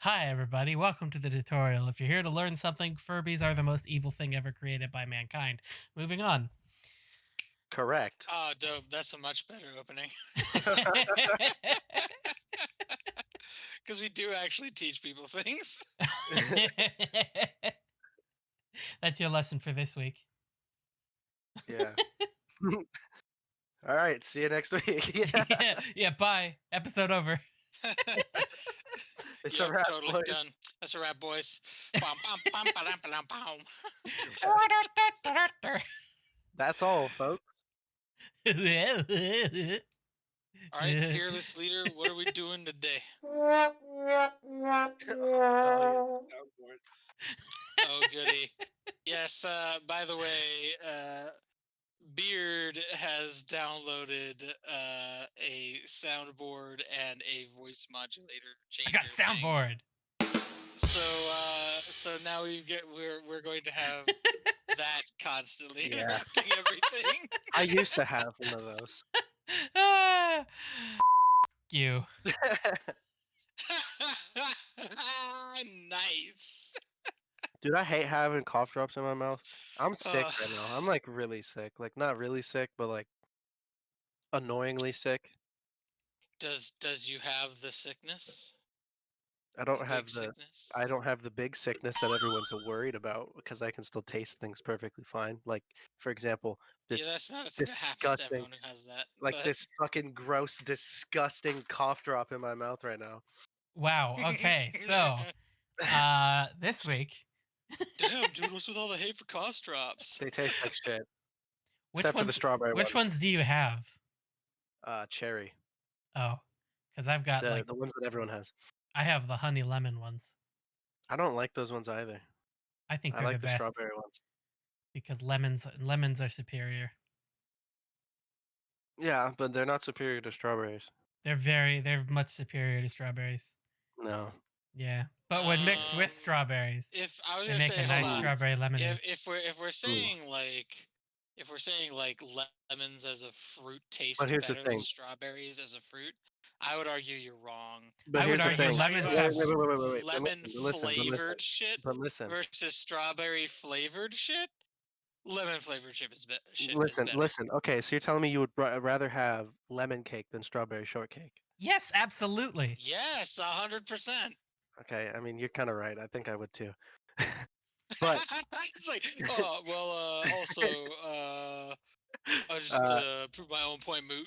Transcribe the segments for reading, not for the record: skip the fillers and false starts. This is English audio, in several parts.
Hi, everybody. Welcome to the tutorial. If you're here to learn something, Furbies are the most evil thing ever created by mankind. Moving on. Correct. Oh, dope. That's a much better opening. Because we do actually teach people things. That's your lesson for this week. Yeah. All right. See you next week. Yeah, bye. Episode over. It's Yep, a wrap. totally boys. done. That's a wrap, boys. Bum, bum, bum, ba-dum, ba-dum, bum. That's all, folks. All right, fearless leader, what are we doing today? Oh, goody. Yes, by the way, Beard has downloaded a soundboard and a voice modulator I changer. got soundboard. So now we're going to have that constantly Yeah. interrupting everything. I used to have one of those. You. Nice. Dude, I hate having cough drops in my mouth. I'm sick right now. I'm like really sick. Like not really sick, but like annoyingly sick. Does you have the sickness? I don't The have big sickness? I don't have the big sickness that everyone's worried about because I can still taste things perfectly fine. Like for example, Yeah, this that's not a thing that happens to disgusting, everyone who has that. like but... this fucking gross, disgusting cough drop in my mouth right now. Wow. Okay. So, this week. Damn, dude, what's with all the hate for cough drops? They taste like shit. Which Except for the ones? strawberry Which ones. ones do you have? Cherry. Oh, because I've got The ones that everyone has. I have the honey lemon ones. I don't like those ones either. I think I they're like the the best strawberry ones. because lemons are superior. Yeah, but they're not superior to strawberries. They're much superior to strawberries. No. Yeah, but when mixed with strawberries, if I was they gonna make say, a nice hold on. strawberry lemonade. If we're saying like lemons as a fruit taste But here's the better than thing. strawberries as a fruit, I would argue you're wrong. But I here's would the argue thing. lemons Wait, have wait. Lemon But listen, flavored shit But listen. versus strawberry flavored shit. Lemon flavored shit is better. Listen. Okay, so you're telling me you would rather have lemon cake than strawberry shortcake? Yes, absolutely. Yes, 100%. Okay, I mean you're kind of right. I think I would too. But it's like, oh well. Also, I'll just prove my own point. Moot.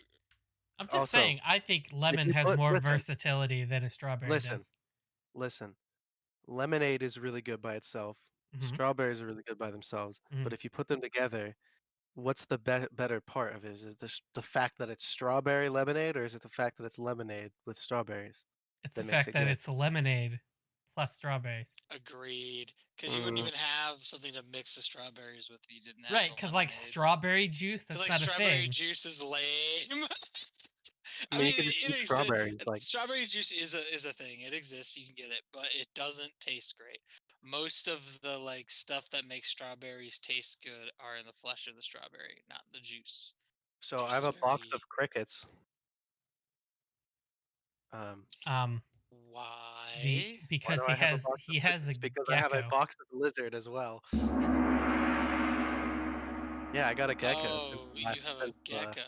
I'm just Also, saying. I think lemon you has put- more listen. versatility than a strawberry does. Listen. Lemonade is really good by itself. Strawberries are really good by themselves. But if you put them together, what's the better part of it? Is it the fact that it's strawberry lemonade, or is it the fact that it's lemonade with strawberries? It's the fact that it's lemonade plus strawberries. Agreed. Because you wouldn't even have something to mix the strawberries with if you didn't have right, because like strawberry juice, that's like not a strawberry thing. juice is lame. I mean, you can just eat strawberries. Like strawberry juice is a thing. It exists. You can get it, but it doesn't taste great. Most of the like stuff that makes strawberries taste good are in the flesh of the strawberry, not the juice. So I have a box of crickets. Why? Because he has a because gecko. I have a box of lizard as well. Yeah, I got a gecko. Oh, you have a gecko.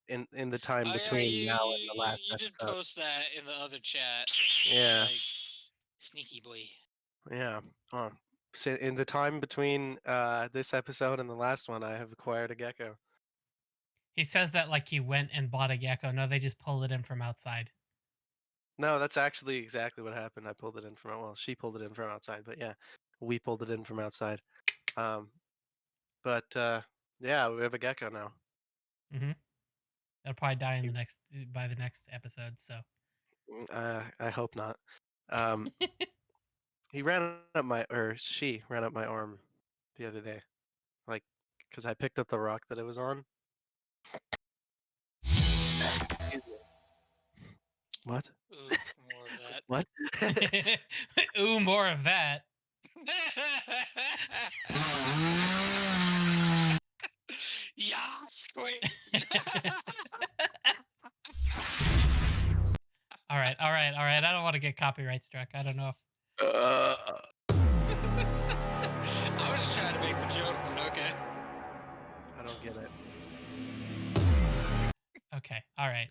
In the time between now and the last You did post that in the other chat. Yeah. Like, sneaky boy. Yeah. So in the time between this episode and the last one, I have acquired a gecko. He says that like he went and bought a gecko. No, they just pulled it in from outside. No, that's actually exactly what happened. I pulled it in from she pulled it in from outside, but yeah, we pulled it in from outside. But yeah, we have a gecko now. It'll probably die in by the next episode. So I hope not. She ran up my arm the other day, like because I picked up the rock that it was on. What? Ooh, more of that. What? Ooh, more of that. Yes, quick. All right. I don't want to get copyright struck. I don't know if I was just trying to make the joke, but okay. I don't get it. Okay, all right.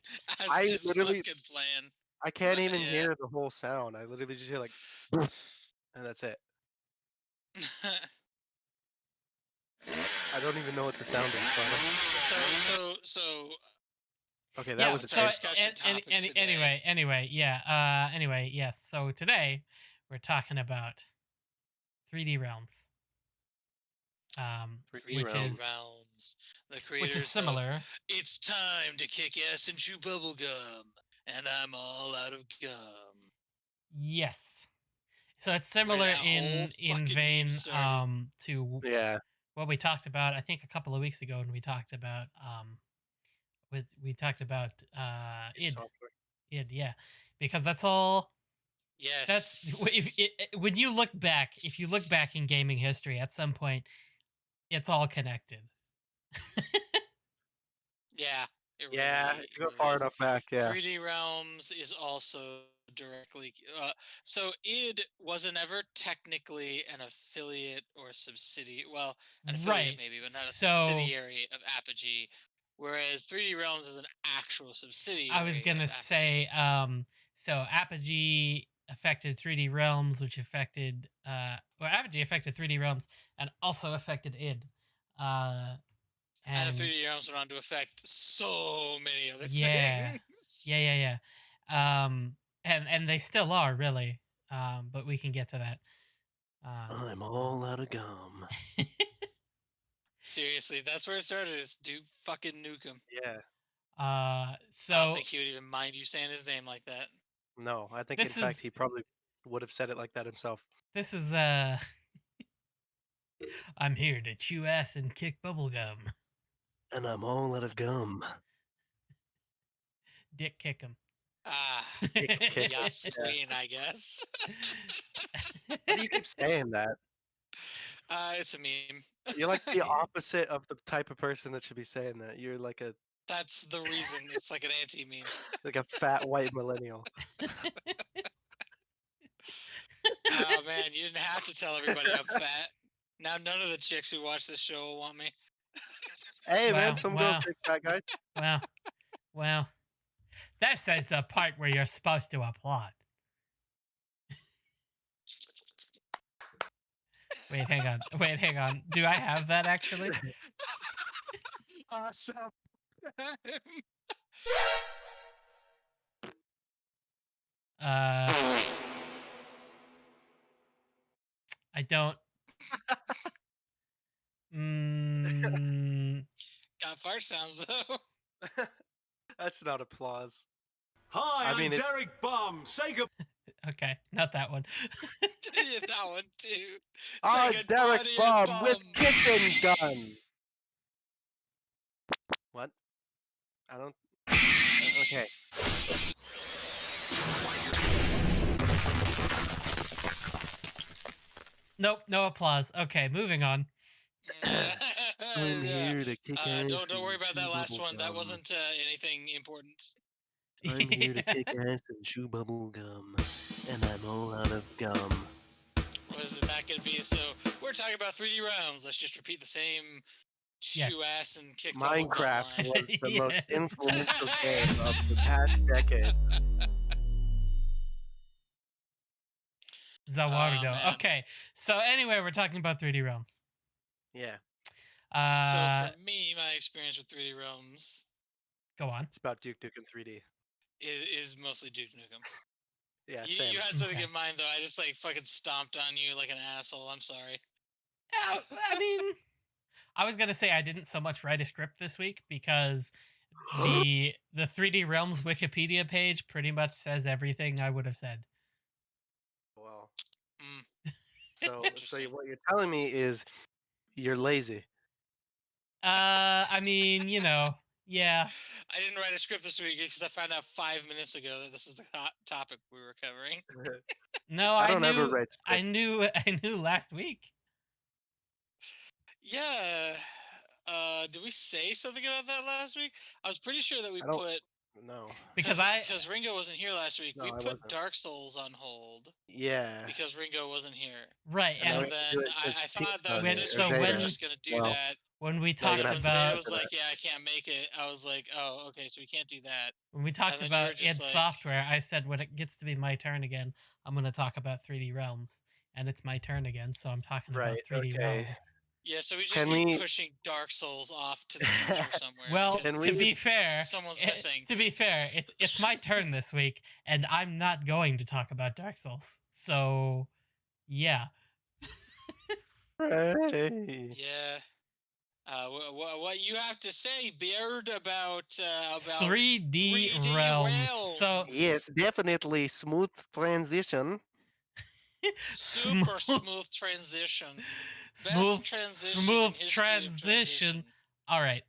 I just literally- fucking playing. I can't even Yeah. hear the whole sound. I literally just hear like, and that's it. I don't even know what the sound is. So Okay, that was a so our change. discussion topic today. Anyway, yes. So today we're talking about 3D realms. 3D which realms. is Realms. The creators which is similar. Of, it's time to kick ass and chew bubblegum, and I'm all out of gum. Yes. So it's similar that whole in fucking vein meme started. to Yeah. what we talked about. I think a couple of weeks ago when we talked about id. Software. Id, yeah, because that's all. Yes. That's when you look back. If you look back in gaming history, at some point, it's all connected. Yeah. It Yeah, really, if you go really far is. enough back, yeah. 3D Realms is also directly. So id wasn't ever technically an affiliate or subsidiary. Well, an affiliate Right. maybe, but not a So subsidiary of Apogee. Whereas 3D Realms is an actual subsidiary. I was gonna of say, so Apogee affected 3D Realms, which affected, Apogee affected 3D Realms and also affected id. And the 3D Realms went on to affect so many other Yeah. things. Yeah. And they still are really. But we can get to that. I'm all out of gum. Seriously, that's where it started. Is do fucking Nukem. Yeah. So I don't think he would even mind you saying his name like that. No, I think in fact he probably would have said it like that himself. This is I'm here to chew ass and kick bubblegum. And I'm all out of gum. Dick kick him. Ah, kick. yes, queen, I guess. Why do you keep saying that? It's a meme. You're like the opposite of the type of person that should be saying that. You're like a That's the reason. It's like an anti-meme. like a fat white millennial. Oh man, you didn't have to tell everybody I'm fat. Now none of the chicks who watch this show will want me. Hey Wow, man, some girls take fat guys. Well. That says the part where you're supposed to applaud. Wait, hang on. Do I have that actually? Awesome. I don't. Got fart sounds though. That's not applause. Hi, I'm Derek Bum. Say good. Okay, not that one. Yeah, that one too. Oh, Derek Bum with kitchen gun. What? I don't. Okay. Nope, no applause. Okay, moving on. I'm here to kick ass. Don't worry about that last one. That wasn't anything important. I'm here to kick ass and chew bubble gum, and I'm all out of gum. What is it not going to be? So we're talking about 3D Realms. Let's just repeat the same chew ass and kick bubble gum Minecraft line. was the most influential game of the past decade. Zawardo. Okay, so anyway, we're talking about 3D Realms. Yeah. So for me, my experience with 3D Realms. Go on. It's about Duke Nukem 3D. Is mostly Duke Nukem. Yeah, same. You had something in mind though. I just like fucking stomped on you like an asshole. I'm sorry. I mean, I was gonna say I didn't so much write a script this week because the 3D Realms Wikipedia page pretty much says everything I would have said. Well, so what you're telling me is you're lazy. I mean, yeah. I didn't write a script this week because I found out 5 minutes ago that this is the topic we were covering. No, I don't ever write scripts. I knew last week. Yeah. Did we say something about that last week? I was pretty sure that we put No. Because RIngo wasn't here last week. No, We I put wasn't. Dark Souls on hold. Yeah. Because RIngo wasn't here. Right, and then I thought that this week we were just gonna do that. When we talked when about Zeta was like, "Yeah, I can't make it," I was like, "Oh, okay, so we can't do that." When we talked about id Software, I said when it gets to be my turn again, I'm going to talk about 3D Realms, and it's my turn again, so I'm talking about 3D Realms. Yeah, so we just keep pushing Dark Souls off to the future somewhere. Well, to be fair, someone's missing. To be fair, it's my turn this week, and I'm not going to talk about Dark Souls. So, yeah. Right. Yeah. What you have to say, Beard, about 3D Realms? So yes, definitely smooth transition. Super smooth transition. Smooth transition. All right.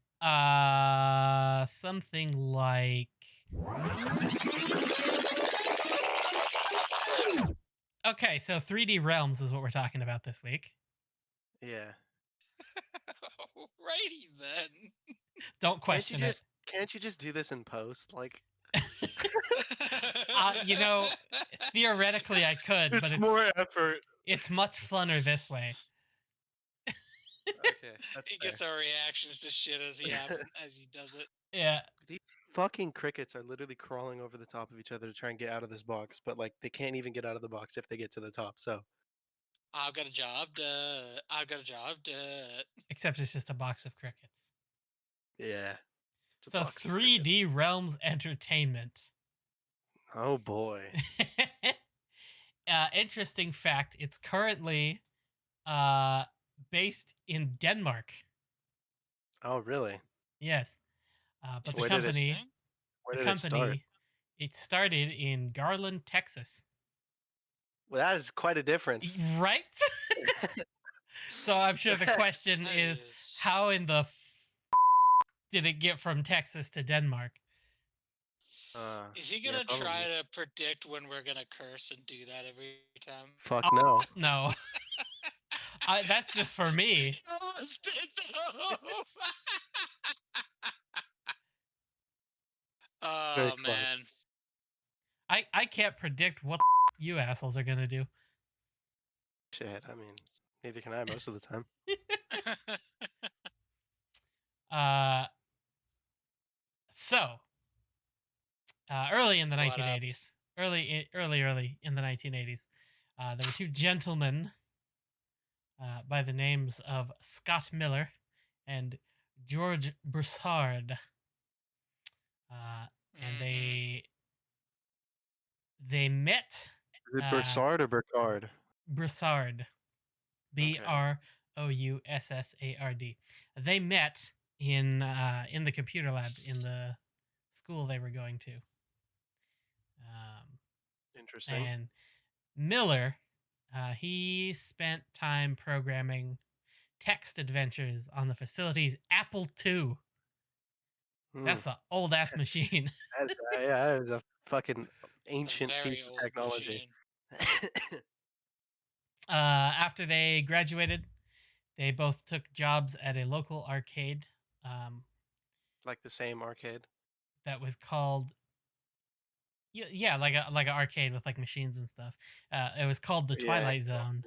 Something like. Okay, so 3D Realms is what we're talking about this week. Yeah. Righty then. Don't question it. Can't you just do this in post? Like, theoretically I could, but it's more effort. It's much funner this way. Okay, that's he gets our reactions to shit as he does it. Yeah. These fucking crickets are literally crawling over the top of each other to try and get out of this box, but like they can't even get out of the box if they get to the top. So I've got a job. I've got a job. Except it's just a box of crickets. Yeah. So 3D Realms Entertainment. Oh boy. Interesting fact, it's currently based in Denmark. Oh really? Yes. But Where the company it started in Garland, Texas. Well, that is quite a difference. Right? So I'm sure the question is how in the did it get from Texas to Denmark? Is he gonna try to predict when we're gonna curse and do that every time? Fuck no. No. That's just for me. Oh man. I can't predict what you assholes are gonna do. Shit, I mean, neither can I most of the time. So early in the 1980s, early in the 1980s, there were two gentlemen by the names of Scott Miller and George Broussard, and they met. Is it Broussard or Burkard? Broussard, Broussard. They met in the computer lab in the school they were going to. Interesting. And Miller, he spent time programming text adventures on the facility's Apple II. That's an old ass machine. That is a fucking ancient piece of technology. After they graduated, they both took jobs at a local arcade. Like the same arcade? That was called... Yeah, like an arcade with like machines and stuff. It was called the Twilight Zone.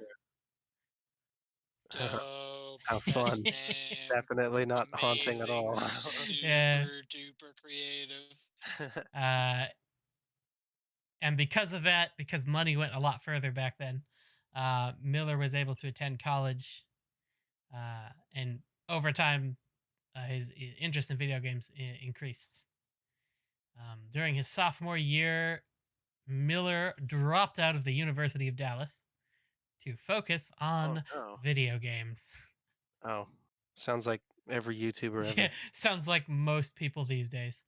How fun. Definitely not haunting at all. Super duper creative. And because of that, because money went a lot further back then, Miller was able to attend college. And over time, his interest in video games increased. During his sophomore year, Miller dropped out of the University of Dallas to focus on video games. Oh, sounds like every YouTuber ever. Yeah, sounds like most people these days.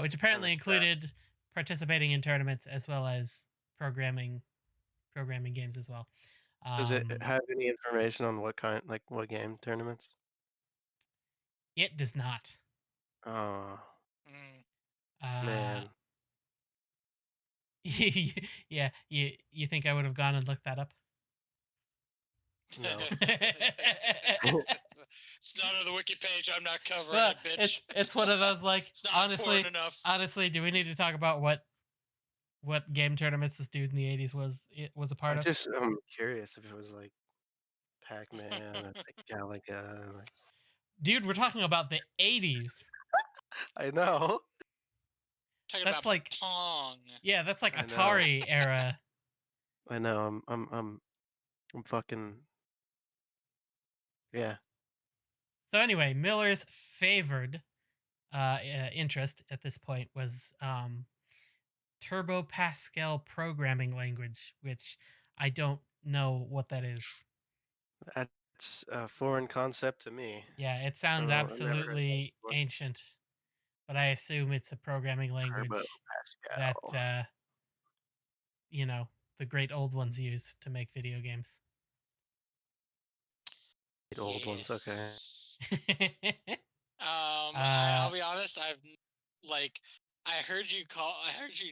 Which apparently included participating in tournaments as well as programming games as well. Does it have any information on what game tournaments? It does not. Oh. Man. Yeah, you think I would have gone and looked that up? No. It's not on the wiki page. I'm not covering it, bitch. It's one of those like It's not important enough. Honestly, do we need to talk about what game tournaments this dude in the 80s was a part of? I'm curious if it was like Pac-Man or like Galaga. Like... Dude, we're talking about the 80s. I know. Talking That's about like Pong. Yeah, that's like I know. Atari era. I know. I'm fucking. Yeah. So anyway, Miller's favored interest at this point was Turbo Pascal programming language, which I don't know what that is. That's a foreign concept to me. Yeah, it sounds absolutely ancient, but I assume it's a programming language that the great old ones used to make video games. Old ones, okay. I'll be honest. I heard you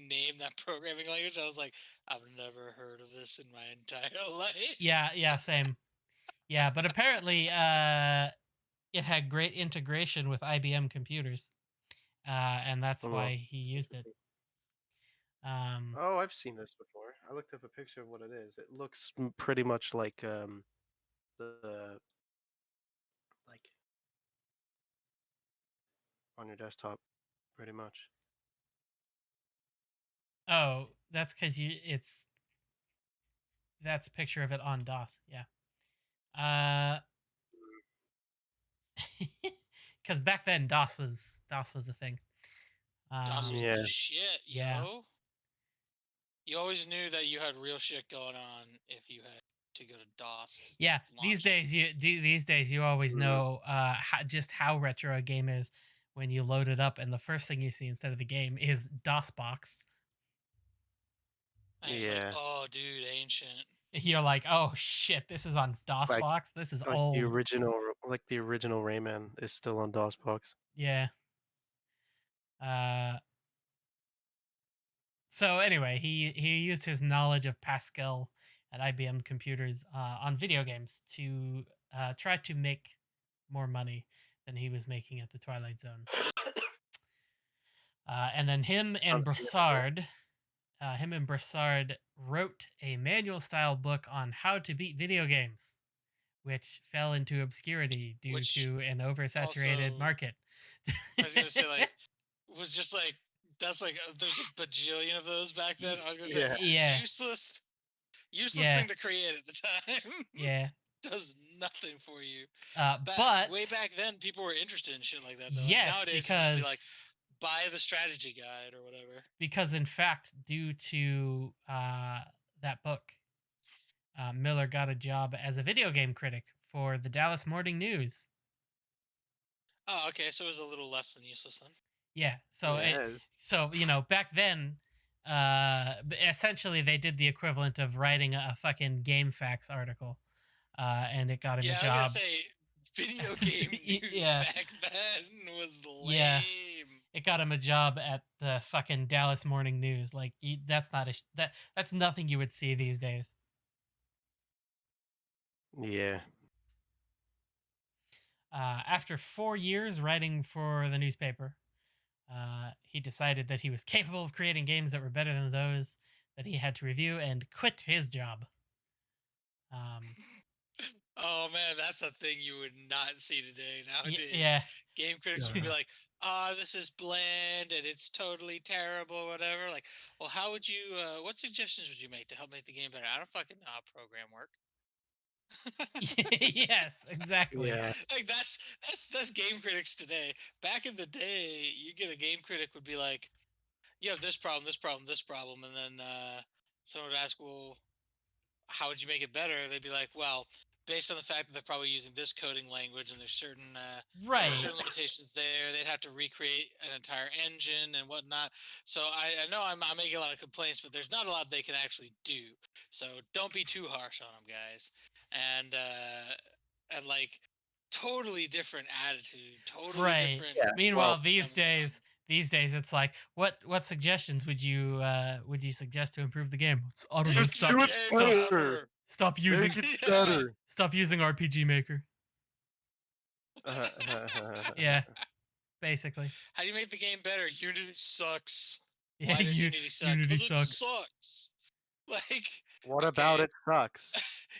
name that programming language. I was like, I've never heard of this in my entire life. Yeah, same. Yeah, but apparently, it had great integration with IBM computers, and that's why he used it. Oh, I've seen this before. I looked up a picture of what it is. It looks pretty much like the on your desktop, pretty much. Oh, that's because that's a picture of it on DOS. Yeah. Because back then DOS was a thing. DOS was the shit, yo. Yeah. You always knew that you had real shit going on if you had to go to DOS. Yeah, these days you always know just how retro a game is when you load it up, and the first thing you see instead of the game is DOSBox. And it's like, oh, dude, ancient. You're like, oh shit, this is on DOSBox. This is old. The original Rayman is still on DOSBox. Yeah. So anyway, he used his knowledge of Pascal at IBM computers on video games to try to make more money than he was making at the Twilight Zone. And then him and Broussard wrote a manual-style book on how to beat video games, which fell into obscurity due to an oversaturated market. I was gonna say, was just like, that's like there's a bajillion of those back then. I was gonna say, useless thing to create at the time. Yeah. Does nothing for you. But way back then, people were interested in shit like that. Though. Yes, nowadays, because be like, buy the strategy guide or whatever. Because in fact, due to that book, Miller got a job as a video game critic for the Dallas Morning News. Oh, okay, so it was a little less than useless then. Yeah, so back then, essentially they did the equivalent of writing a fucking Game Facts article, and it got him a job. I was gonna say, video game news back then was lame. Yeah, it got him a job at the fucking Dallas Morning News. Like that's nothing you would see these days. Yeah. After 4 years writing for the newspaper, he decided that he was capable of creating games that were better than those that he had to review and quit his job. Oh man, that's a thing you would not see today nowadays. Yeah. Game critics would be like, this is bland and it's totally terrible or whatever. Like, well, how would you, what suggestions would you make to help make the game better? I don't fucking know how program work. Yes, exactly. Yeah. Like that's game critics today. Back in the day, you get a game critic would be like, you have this problem, this problem, this problem, and then someone would ask, well, how would you make it better? They'd be like, well, based on the fact that they're probably using this coding language and there's certain certain limitations there, they'd have to recreate an entire engine and whatnot. So I know I'm making a lot of complaints, but there's not a lot they can actually do. So don't be too harsh on them, guys. And like totally different attitude, totally different. Yeah. Meanwhile, these days it's like, what suggestions would you suggest to improve the game? Stop using Make it better. Stop using RPG Maker. Yeah, basically. How do you make the game better? Unity sucks. Yeah, Why does Unity suck? Unity 'Cause sucks. It sucks. Like, What okay. about it sucks?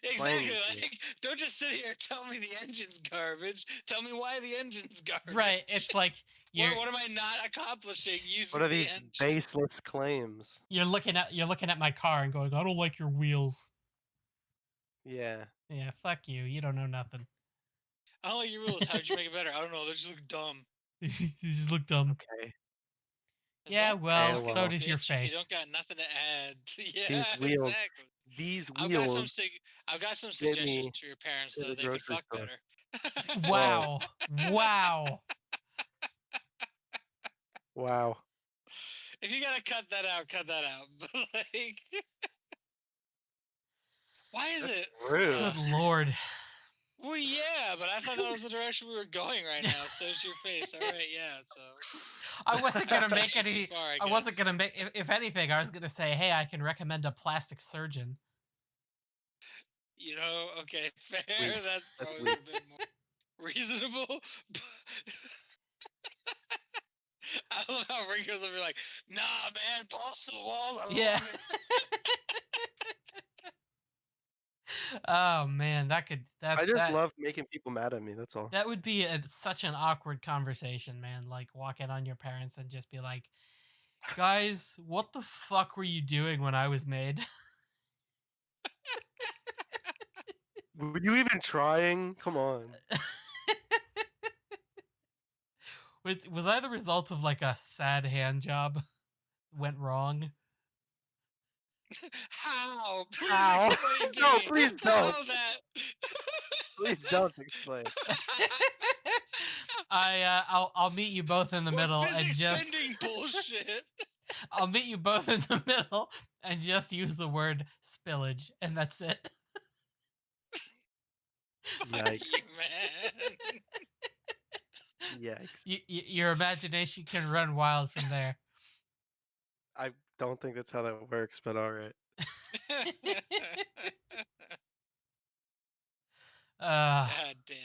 Exactly. Like, don't just sit here and tell me the engine's garbage. Tell me why the engine's garbage. Right. It's like what am I not accomplishing using What are these engine? baseless claims? You're looking at my car and going, I don't like your wheels. Yeah. Yeah, fuck you. You don't know nothing. I don't like your wheels. How did you make it better? I don't know. They just look dumb. You just look dumb. Okay. Yeah, well, well, so does your Bitch, if face. you don't got nothing to add. Yeah, These wheels. exactly. These I've wheels. got some Get suggestions me to your parents to so the they could grocery fuck store. better. Wow. Wow. Wow. If you gotta cut that out, cut that out. But like, why is it? Rude. Good lord. Well, yeah, but I thought that was the direction we were going right now. So is your face. All right, yeah. So I wasn't gonna make Too any. far, I wasn't guess. gonna make. If anything, I was gonna say, hey, I can recommend a plastic surgeon. You know, okay, fair. Weak. That's That's probably weak. a bit more reasonable. I love how RIngo's will be like, nah, man, balls to the walls. I Yeah. love it." Oh man, that could. I just love making people mad at me. That's all. That would be such an awkward conversation, man. Like walk in on your parents and just be like, guys, what the fuck were you doing when I was made? Were you even trying? Come on. Was I the result of like a sad hand job went wrong? How? Please How? explain to No, me please how don't. that. Please don't explain. I'll meet you both in the middle What and physics just bending bullshit. I'll meet you both in the middle and just use the word spillage, and that's it. Fuck you, man. Yikes. Your imagination can run wild from there. I don't think that's how that works, but all right. God damn.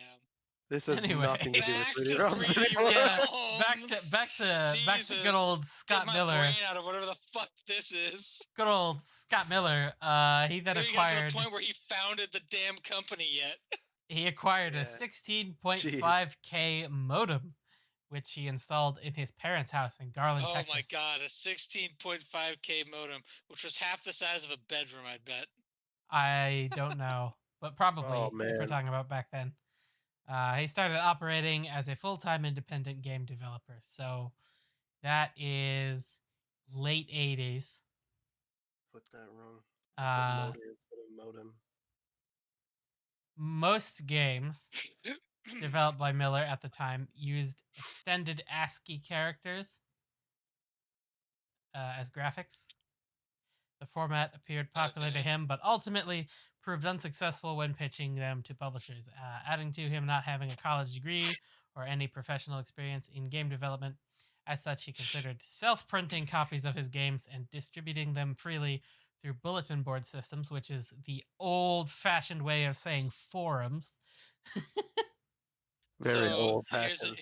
This has Anyway. nothing to do Back with to 3D ROMs 3D anymore. Yeah, ROMs. back to good old Scott Get my Miller. brain out of whatever the fuck this is. Good old Scott Miller. He then We didn't get to acquired. the point where he founded the damn company yet. He acquired a Yeah. 16.5K modem, which he installed in his parents' house in Garland, Oh Texas. my god, a 16.5K modem, which was half the size of a bedroom, I bet. I don't know, but probably Oh, if we're man. talking about back then. He started operating as a full-time independent game developer. So that is late 80s. Put that wrong. Uh, Instead of modem. most games developed by Miller at the time used extended ASCII characters as graphics. The format appeared popular to him, but ultimately proved unsuccessful when pitching them to publishers. Adding to him not having a college degree or any professional experience in game development. As such, he considered self-printing copies of his games and distributing them freely through bulletin board systems, which is the old-fashioned way of saying forums. Very So, old-fashioned.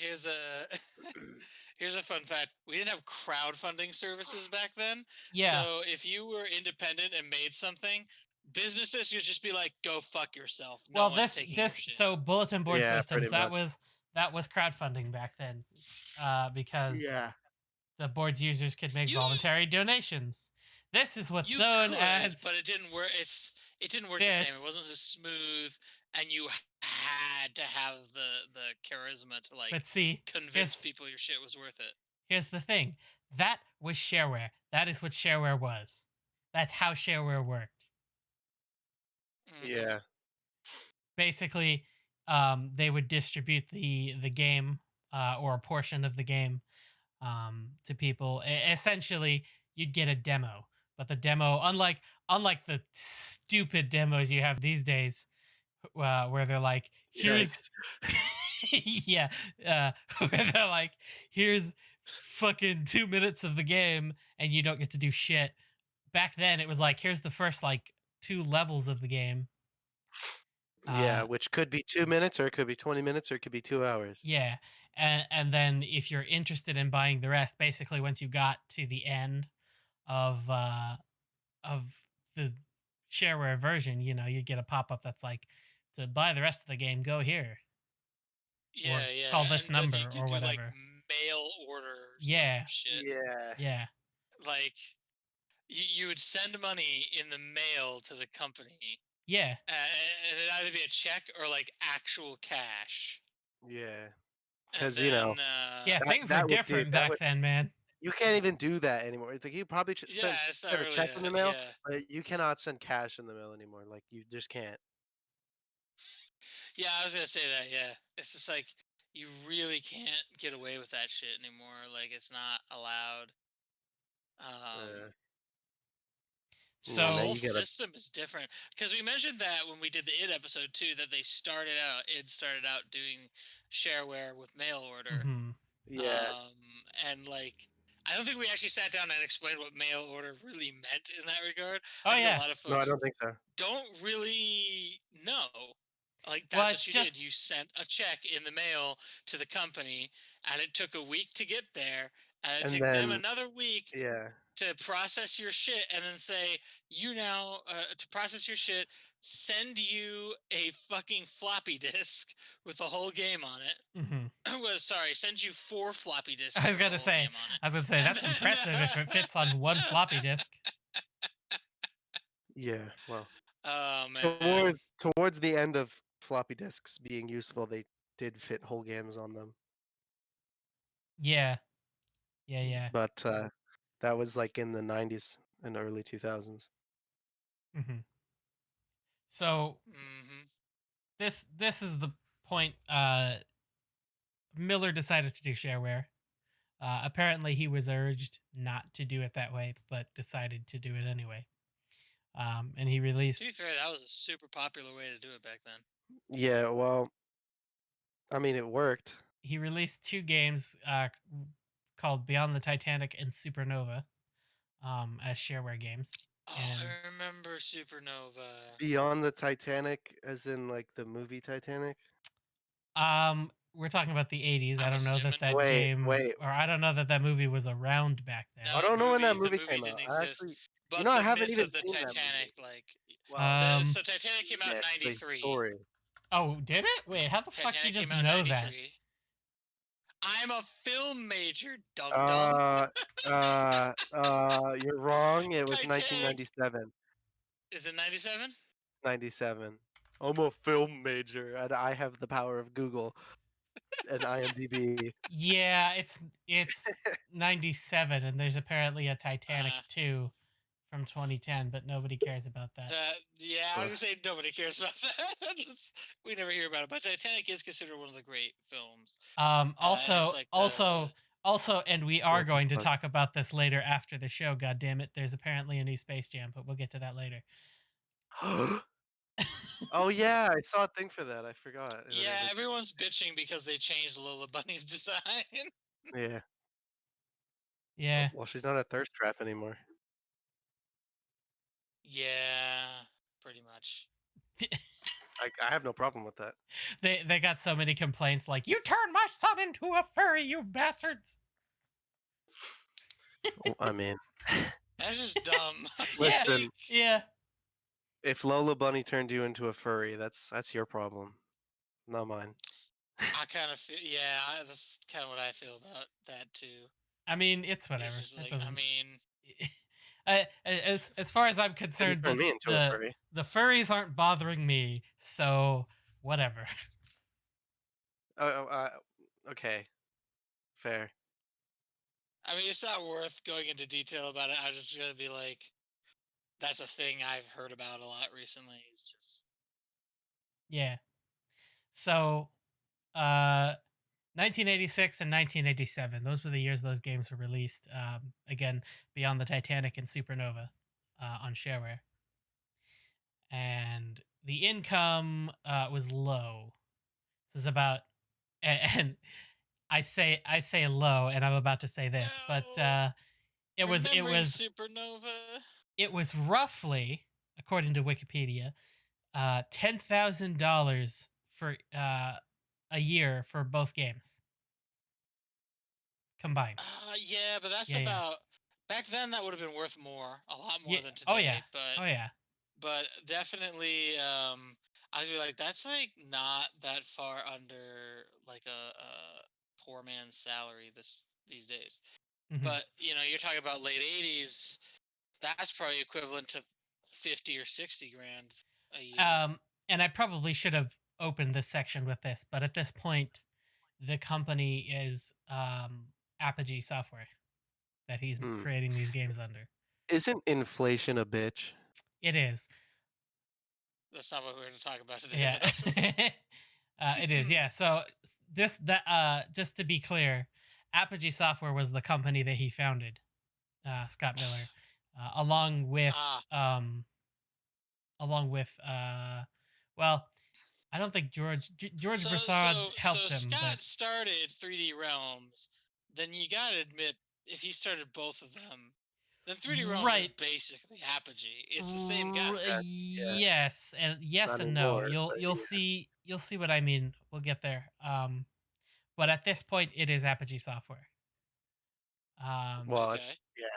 Here's a fun fact. We didn't have crowdfunding services back then. Yeah. So if you were independent and made something, businesses would just be like, "Go fuck yourself." No one's taking your shit. So bulletin board Yeah, systems, pretty much. that was crowdfunding back then, because Yeah. the board's users could make You- voluntary donations. This is what's You known could, as but it didn't work. It didn't work the this. same. It wasn't as smooth, and you had to have the charisma to like But see, convince people your shit was worth it. here's the thing. That was shareware. That is what shareware was. That's how shareware worked. Mhm. Yeah. Basically, they would distribute the game or a portion of the game to people. Essentially, you'd get a demo, but the demo, unlike the stupid demos you have these days, where they're like, here's yeah, where they're like, here's fucking 2 minutes of the game and you don't get to do shit. Back then, it was like, here's the first like 2 levels of the game. Yeah, which could be 2 minutes, or it could be 20 minutes, or it could be 2 hours. Yeah, and then if you're interested in buying the rest, basically once you got to the end of the shareware version, you get a pop-up that's like, to buy the rest of the game, go here. Yeah, Or yeah. call this And then number you could or do like whatever. mail order Yeah. some shit. Yeah. Yeah. Like you would send money in the mail to the company. Yeah. And it'd either be a check or like actual cash. Yeah. And Because then, Yeah, things that were would do- different that back would- then, man. you can't even do that anymore. Like, you probably yeah, it's not send a really check in the mail, yeah. but you cannot send cash in the mail anymore. Like, you just can't. Yeah, I was gonna say that. Yeah, it's just like you really can't get away with that shit anymore. Like it's not allowed. So the now whole you gotta- system is different because we mentioned that when we did the id episode too, that id started out doing shareware with mail order. mhm. Yeah. And like I don't think we actually sat down and explained what mail order really meant in that regard. Oh, I think yeah. a lot of folks No, I don't think so. don't really know. Like that's Well, what it's you just- did. You sent a check in the mail to the company, and it took a week to get there, and it And took them then- another week Yeah. to process your shit, and then say you now to process your shit, send you a fucking floppy disk with the whole game on it. Mhm. Well, sorry, send you 4 floppy disks. I was with the gonna whole say, game on it. that's impressive if it fits on one floppy disk. Yeah. Well, Oh man. towards the end of floppy disks being useful, they did fit whole games on them. Yeah. Yeah. But that was like in the 90s and early 2000s. Mhm. So Mhm. this is the point. Miller decided to do shareware. Apparently, he was urged not to do it that way, but decided to do it anyway. And he released. To be fair, that was a super popular way to do it back then. Yeah, well, I mean, it worked. He released 2 games called Beyond the Titanic and Supernova as shareware games. Oh, And- I remember Supernova. Beyond the Titanic, as in like the movie Titanic. We're talking about the 80s. I'm I don't know that assuming. Wait, game, wait. or I don't know that movie was around back then. I don't know when that the movie came out. didn't I exist. actually, But I the haven't myth even of the seen that Titanic, movie. like, Wow. Um, so Titanic came out in Yeah, the '93. story. Oh, did it? Wait, how the fuck do you Titanic just came out know in that? '93. I'm a film major, dum dum. You're wrong. It was Titanic. 1997. Is it '97? 97. I'm a film major, and I have the power of Google and IMDb. Yeah, it's 97, and there's apparently a Titanic 2 from 2010, but nobody cares about that. Yeah, I was gonna say nobody cares about that. We never hear about it, but Titanic is considered one of the great films. Also, like and we are What the going to fuck? talk about this later after the show. God damn it! There's apparently a new Space Jam, but we'll get to that later. Oh yeah, I saw a thing for that. I forgot. Yeah, everyone's bitching because they changed Lola Bunny's design. Yeah. Yeah. Well, she's not a thirst trap anymore. Yeah, pretty much. I have no problem with that. They got so many complaints like, you turned my son into a furry, you bastards. I mean, That's just dumb. listen, Yeah. if Lola Bunny turned you into a furry, that's your problem, not mine. I kind of feel, yeah, that's kind of what I feel about that too. I mean, it's whatever. It's just It like, doesn't- I mean, as far as I'm concerned, turn me into a furry. the furries aren't bothering me, so whatever. Okay, fair. I mean, it's not worth going into detail about it. I'm just gonna be like, that's a thing I've heard about a lot recently. It's just, Yeah. So, 1986 and 1987. Those were the years those games were released. Again, Beyond the Titanic and Supernova on shareware. And the income was low. This is about, and I say low, and I'm about to say this, but it was Remembering Supernova. it was roughly, according to Wikipedia, $10,000 for a year for both games combined. Yeah, but that's about back then. That would have been worth more, a lot more than today. Oh yeah. But but definitely, I'd be like, that's like not that far under like a poor man's salary these days. Mm-hmm. But you're talking about late '80s. That's probably equivalent to 50 or 60 grand a year. And I probably should have opened this section with this, but at this point, the company is Apogee Software that he's creating these games under. Isn't inflation a bitch? It is. That's not what we're going to talk about today. Yeah. It is. Yeah. So just to be clear, Apogee Software was the company that he founded, Scott Miller, along with well, I don't think George Broussard helped him. Scott started 3D Realms. Then you gotta admit, if he started both of them, then 3D Realms is basically Apogee. It's the same guy. Yes, and yes and no. You'll see what I mean. We'll get there. But at this point, it is Apogee Software. Okay. Yeah.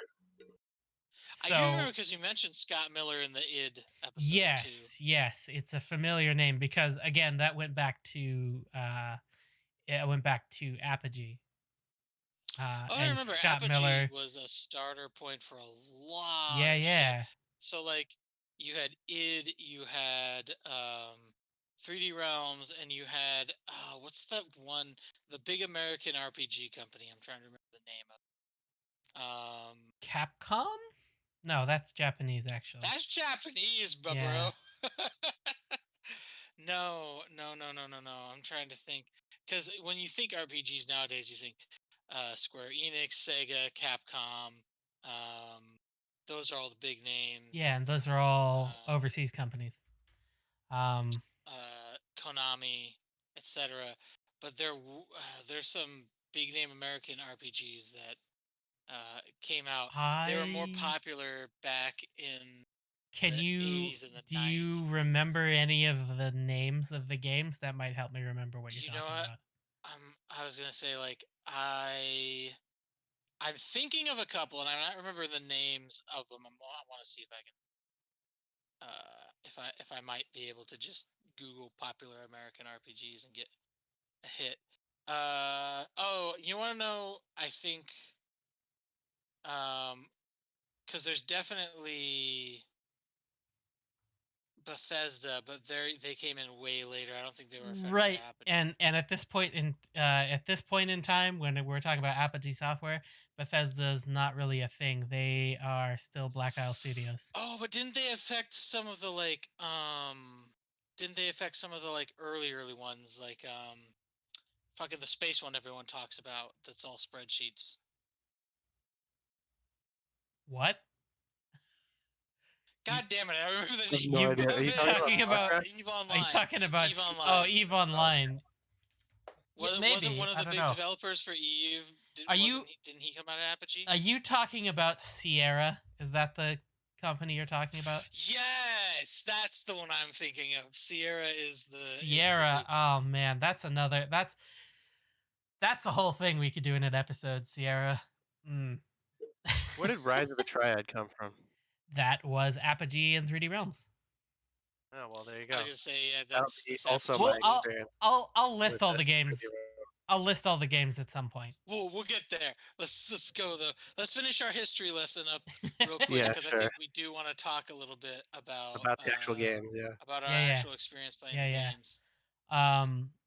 So, I do remember because you mentioned Scott Miller in the id episode. Yes, it's a familiar name because again, that went back to Apogee. I remember Scott Apogee Miller was a starter point for a lot. Yeah. So like you had id, you had 3D Realms, and you had what's that one? The big American RPG company. I'm trying to remember the name of. Capcom? No, that's Japanese actually. That's Japanese, bro. No. I'm trying to think, because when you think RPGs nowadays, you think Square Enix, Sega, Capcom. Those are all the big names. Yeah, and those are all overseas companies. Konami, etc. But there's some big name American RPGs that came out. They were more popular back in the 80s and the 90s. Do you remember any of the names of the games? That might help me remember what you're talking about. I was gonna say, like, I'm thinking of a couple, and I'm not remembering the names of them. I want to see if I can, if I might be able to just Google popular American RPGs and get a hit. You want to know? I think, because there's definitely Bethesda, but they came in way later. I don't think they were affected by Apogee. And at this point in time, when we're talking about Apogee Software, Bethesda's not really a thing. They are still Black Isle Studios. Oh, but didn't they affect some of the early ones, like fucking the space one everyone talks about? That's all spreadsheets. What? God damn it! I remember the name. No idea. Are you talking about EVE Online? Are you talking about EVE Online? Oh, EVE Online. Maybe. Wasn't one of the big developers for EVE? Didn't he come out of Apogee? Are you talking about Sierra? Is that the company you're talking about? Yes, that's the one I'm thinking of. Sierra is the Sierra. Oh man, that's a whole thing we could do in an episode. Sierra. Where did Rise of the Triad come from? That was Apogee and 3D Realms. Oh well, there you go. I was gonna say, yeah, that's also my experience. I'll list all the games. I'll list all the games at some point. We'll get there. Let's go though. Let's finish our history lesson up real quick, because I think we do want to talk a little bit about the actual games. Yeah. About our actual experience playing the games.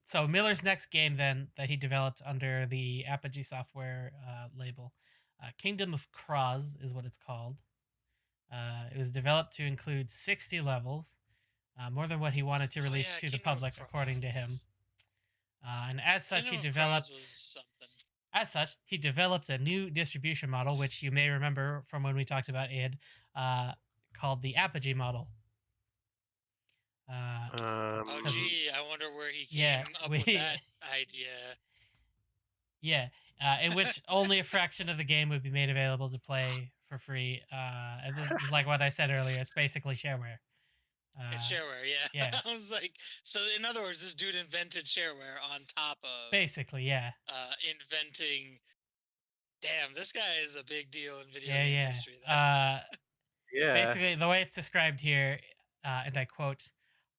So Miller's next game then that he developed under the Apogee Software label, Kingdom of Croz is what it's called. It was developed to include 60 levels, more than what he wanted to release to the public, according to him. And as such, he developed a new distribution model, which you may remember from when we talked about id, called the Apogee model. I wonder where he came up with that idea. Yeah, in which only a fraction of the game would be made available to play for free. And this is like what I said earlier. It's basically shareware. It's shareware, yeah. Yeah. I was like, so in other words, this dude invented shareware on top of basically, yeah. Inventing. Damn, this guy is a big deal in video Yeah, game yeah. history. Yeah. Basically, the way it's described here, and I quote,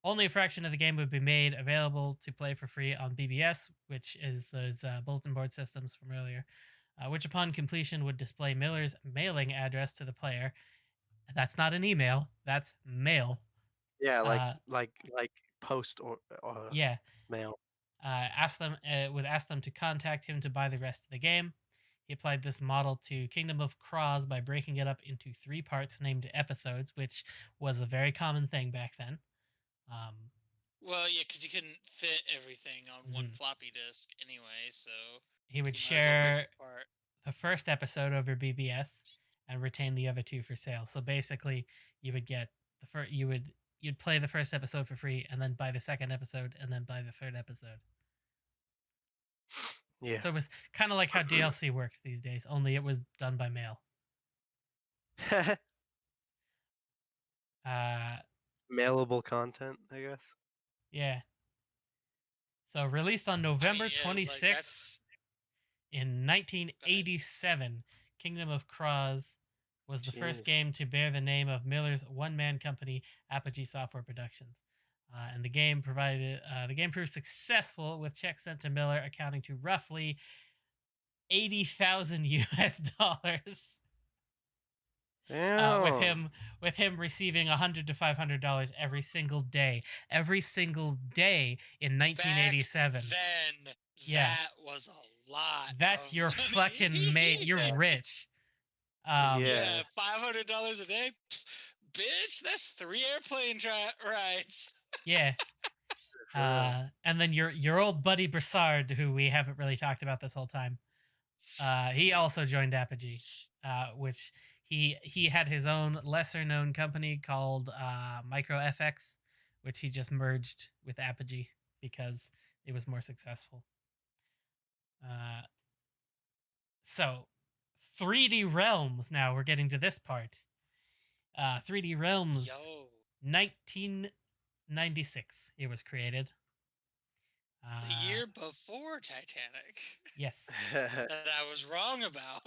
only a fraction of the game would be made available to play for free on BBS, which is those bulletin board systems from earlier, which upon completion would display Miller's mailing address to the player. That's not an email, that's mail. Yeah, like post or Yeah. mail. Would ask them to contact him to buy the rest of the game. He applied this model to Kingdom of Croz by breaking it up into 3 parts named episodes, which was a very common thing back then. Well, yeah, because you couldn't fit everything on one floppy disk anyway, so he would share the first episode over BBS and retain the other 2 for sale. So basically, you would get you'd play the first episode for free, and then buy the second episode, and then buy the third episode. Yeah. So it was kind of like how DLC works these days, only it was done by mail. Mailable content, I guess. Yeah. So released on November 26th in 1987, Kingdom of Croz was the first game to bear the name of Miller's one-man company, Apogee Software Productions. And the game proved successful, with checks sent to Miller accounting to roughly $80,000 US. Damn. With him receiving $100 to $500 every single day in 1987. Back then, that was a lot. That's your money. fucking mate. You're rich. Yeah, $500 a day, bitch. That's 3 airplane rides. Yeah. And then your old buddy Broussard, who we haven't really talked about this whole time, he also joined Apogee, which he had his own lesser known company called MicroFX, which he just merged with Apogee because it was more successful. So 3D Realms, now we're getting to this part. 3D Realms, 1996 it was created. The year before Titanic. Yes. That I was wrong about.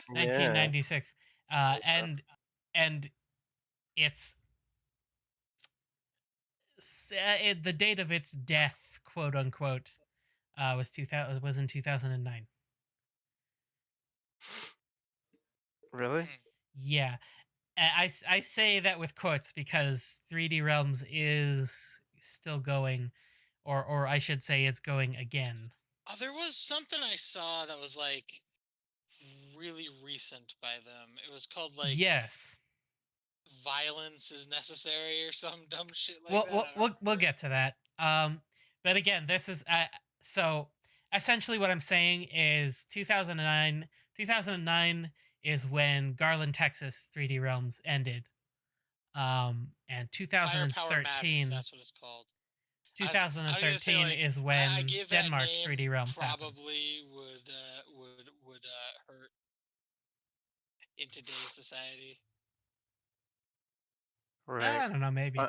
1996. And it's the date of its death, quote unquote, was in 2009. Really? Yeah. I say that with quotes because 3D Realms is still going, or I should say it's going again. Oh, there was something I saw that was like really recent by them. It was called like Violence is Necessary or some dumb shit like that. We'll get to that. But again, this is so essentially what I'm saying is 2009 is when Garland, Texas 3D Realms ended. And 2013 that's what it's called. 2013 is when Denmark 3D Realms probably would hurt in today's society. Right. I don't know, maybe.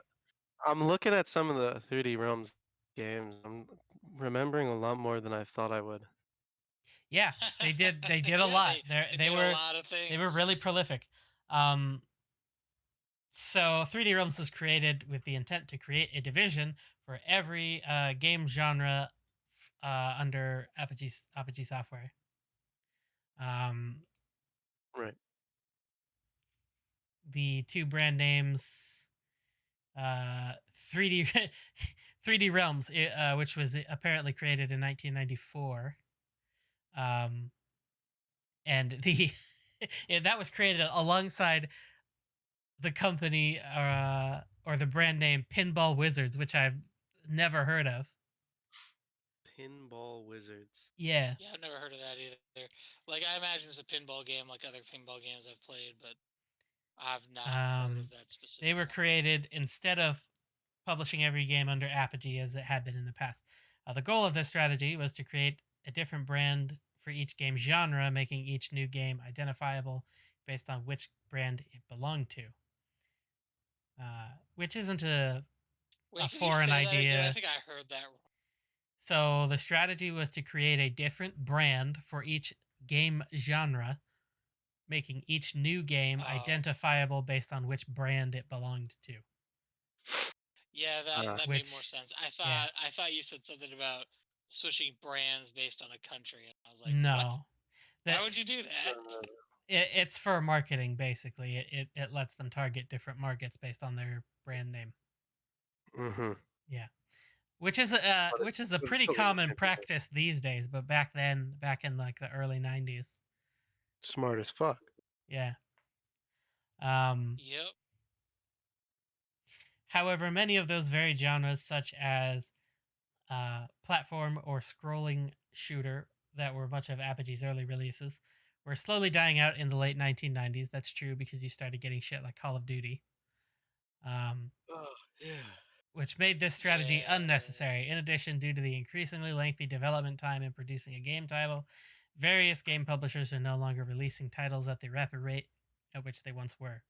I'm looking at some of the 3D Realms games. I'm remembering a lot more than I thought I would. Yeah, they did. They did a lot. They were a lot of things. They were really prolific. So 3D Realms was created with the intent to create a division for every game genre under Apogee Software. Right. The 2 brand names, 3D Realms, which was apparently created in 1994. And that was created alongside the company or the brand name Pinball Wizards, which I've never heard of. Pinball Wizards. Yeah. Yeah, I've never heard of that either. Like, I imagine it's a pinball game like other pinball games I've played, but I've not heard of that specific. They were created instead of publishing every game under Apogee as it had been in the past. The goal of this strategy was to create a different brand for each game genre, making each new game identifiable based on which brand it belonged to. which isn't a Wait, can you foreign say that again? I idea. think I heard that wrong. So the strategy was to create a different brand for each game genre, making each new game identifiable based on which brand it belonged to. Yeah, that made more sense. I thought you said something about switching brands based on a country, and I was like, no, what? Why would you do that? It's for marketing, basically. It lets them target different markets based on their brand name. Mm-hmm. Yeah, which is a pretty common practice these days, but back then, back in like the early 90s, smart as fuck. Yeah. Yep. However, many of those very genres, such as platform or scrolling shooter, that were much of Apogee's early releases, were slowly dying out in the late 1990s. That's true because you started getting shit like Call of Duty. Which made this strategy unnecessary. In addition, due to the increasingly lengthy development time in producing a game title, various game publishers are no longer releasing titles at the rapid rate at which they once were.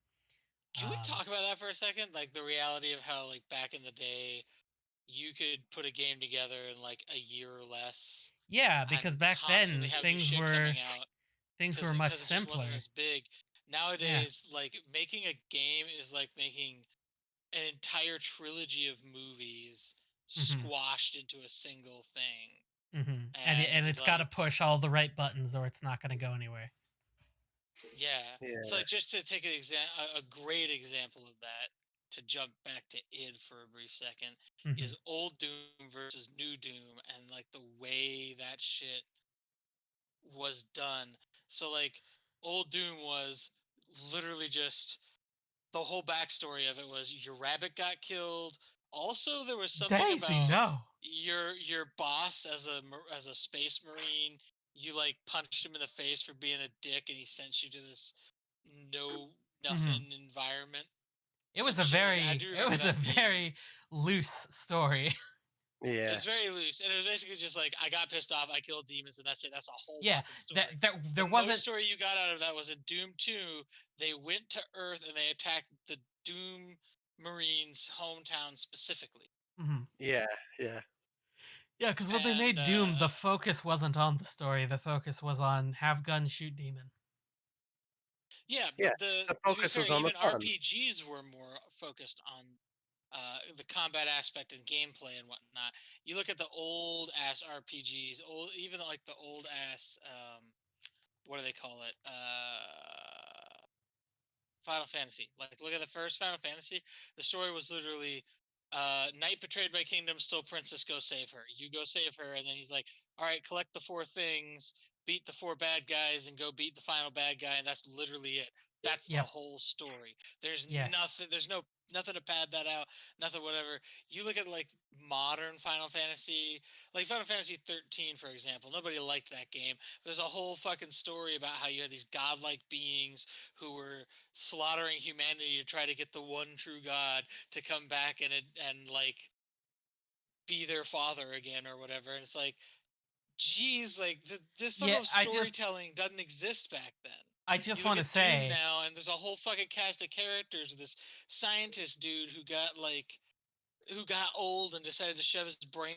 Can we talk about that for a second? Like the reality of how, like, back in the day, you could put a game together in like a year or less. Yeah, because back then things were much it simpler. Just wasn't as big. Nowadays, like, making a game is like making an entire trilogy of movies squashed into a single thing. And it's got to push all the right buttons or it's not going to go anywhere. Yeah. So, like, just to take a great example of that, to jump back to id for a brief second, is old Doom versus new Doom, and like the way that shit was done. So, like, old Doom was literally just the whole backstory of it was your rabbit got killed. Also, there was something about your boss as a space marine. You like punched him in the face for being a dick, and he sent you to this nothing environment. It was a very loose story. Yeah, it was very loose, and it was basically just like, I got pissed off, I killed demons, and that's it. That's a whole fucking story. There wasn't story you got out of that was in Doom 2. They went to Earth and they attacked the Doom Marines' hometown specifically. Yeah. Because when they made Doom, the focus wasn't on the story. The focus was on have gun, shoot demon. Yeah, but the focus was on even the fun. RPGs were more focused on the combat aspect and gameplay and whatnot. You look at the old ass RPGs, even like the old ass what do they call it? Final Fantasy. Like, look at the first Final Fantasy. The story was literally knight betrayed by kingdom, still princess, go save her. You go save her, and then he's like, all right, collect the 4 things, beat the 4 bad guys, and go beat the final bad guy, and that's literally it. That's the whole story. There's nothing. There's nothing to pad that out. Nothing, whatever. You look at like modern Final Fantasy, like Final Fantasy 13, for example. Nobody liked that game. There's a whole fucking story about how you had these godlike beings who were slaughtering humanity to try to get the one true God to come back and like be their father again or whatever. And it's like, geez, like this level of storytelling doesn't exist back then. I just want to say Doom now, and there's a whole fucking cast of characters with this scientist dude who got old and decided to shove his brain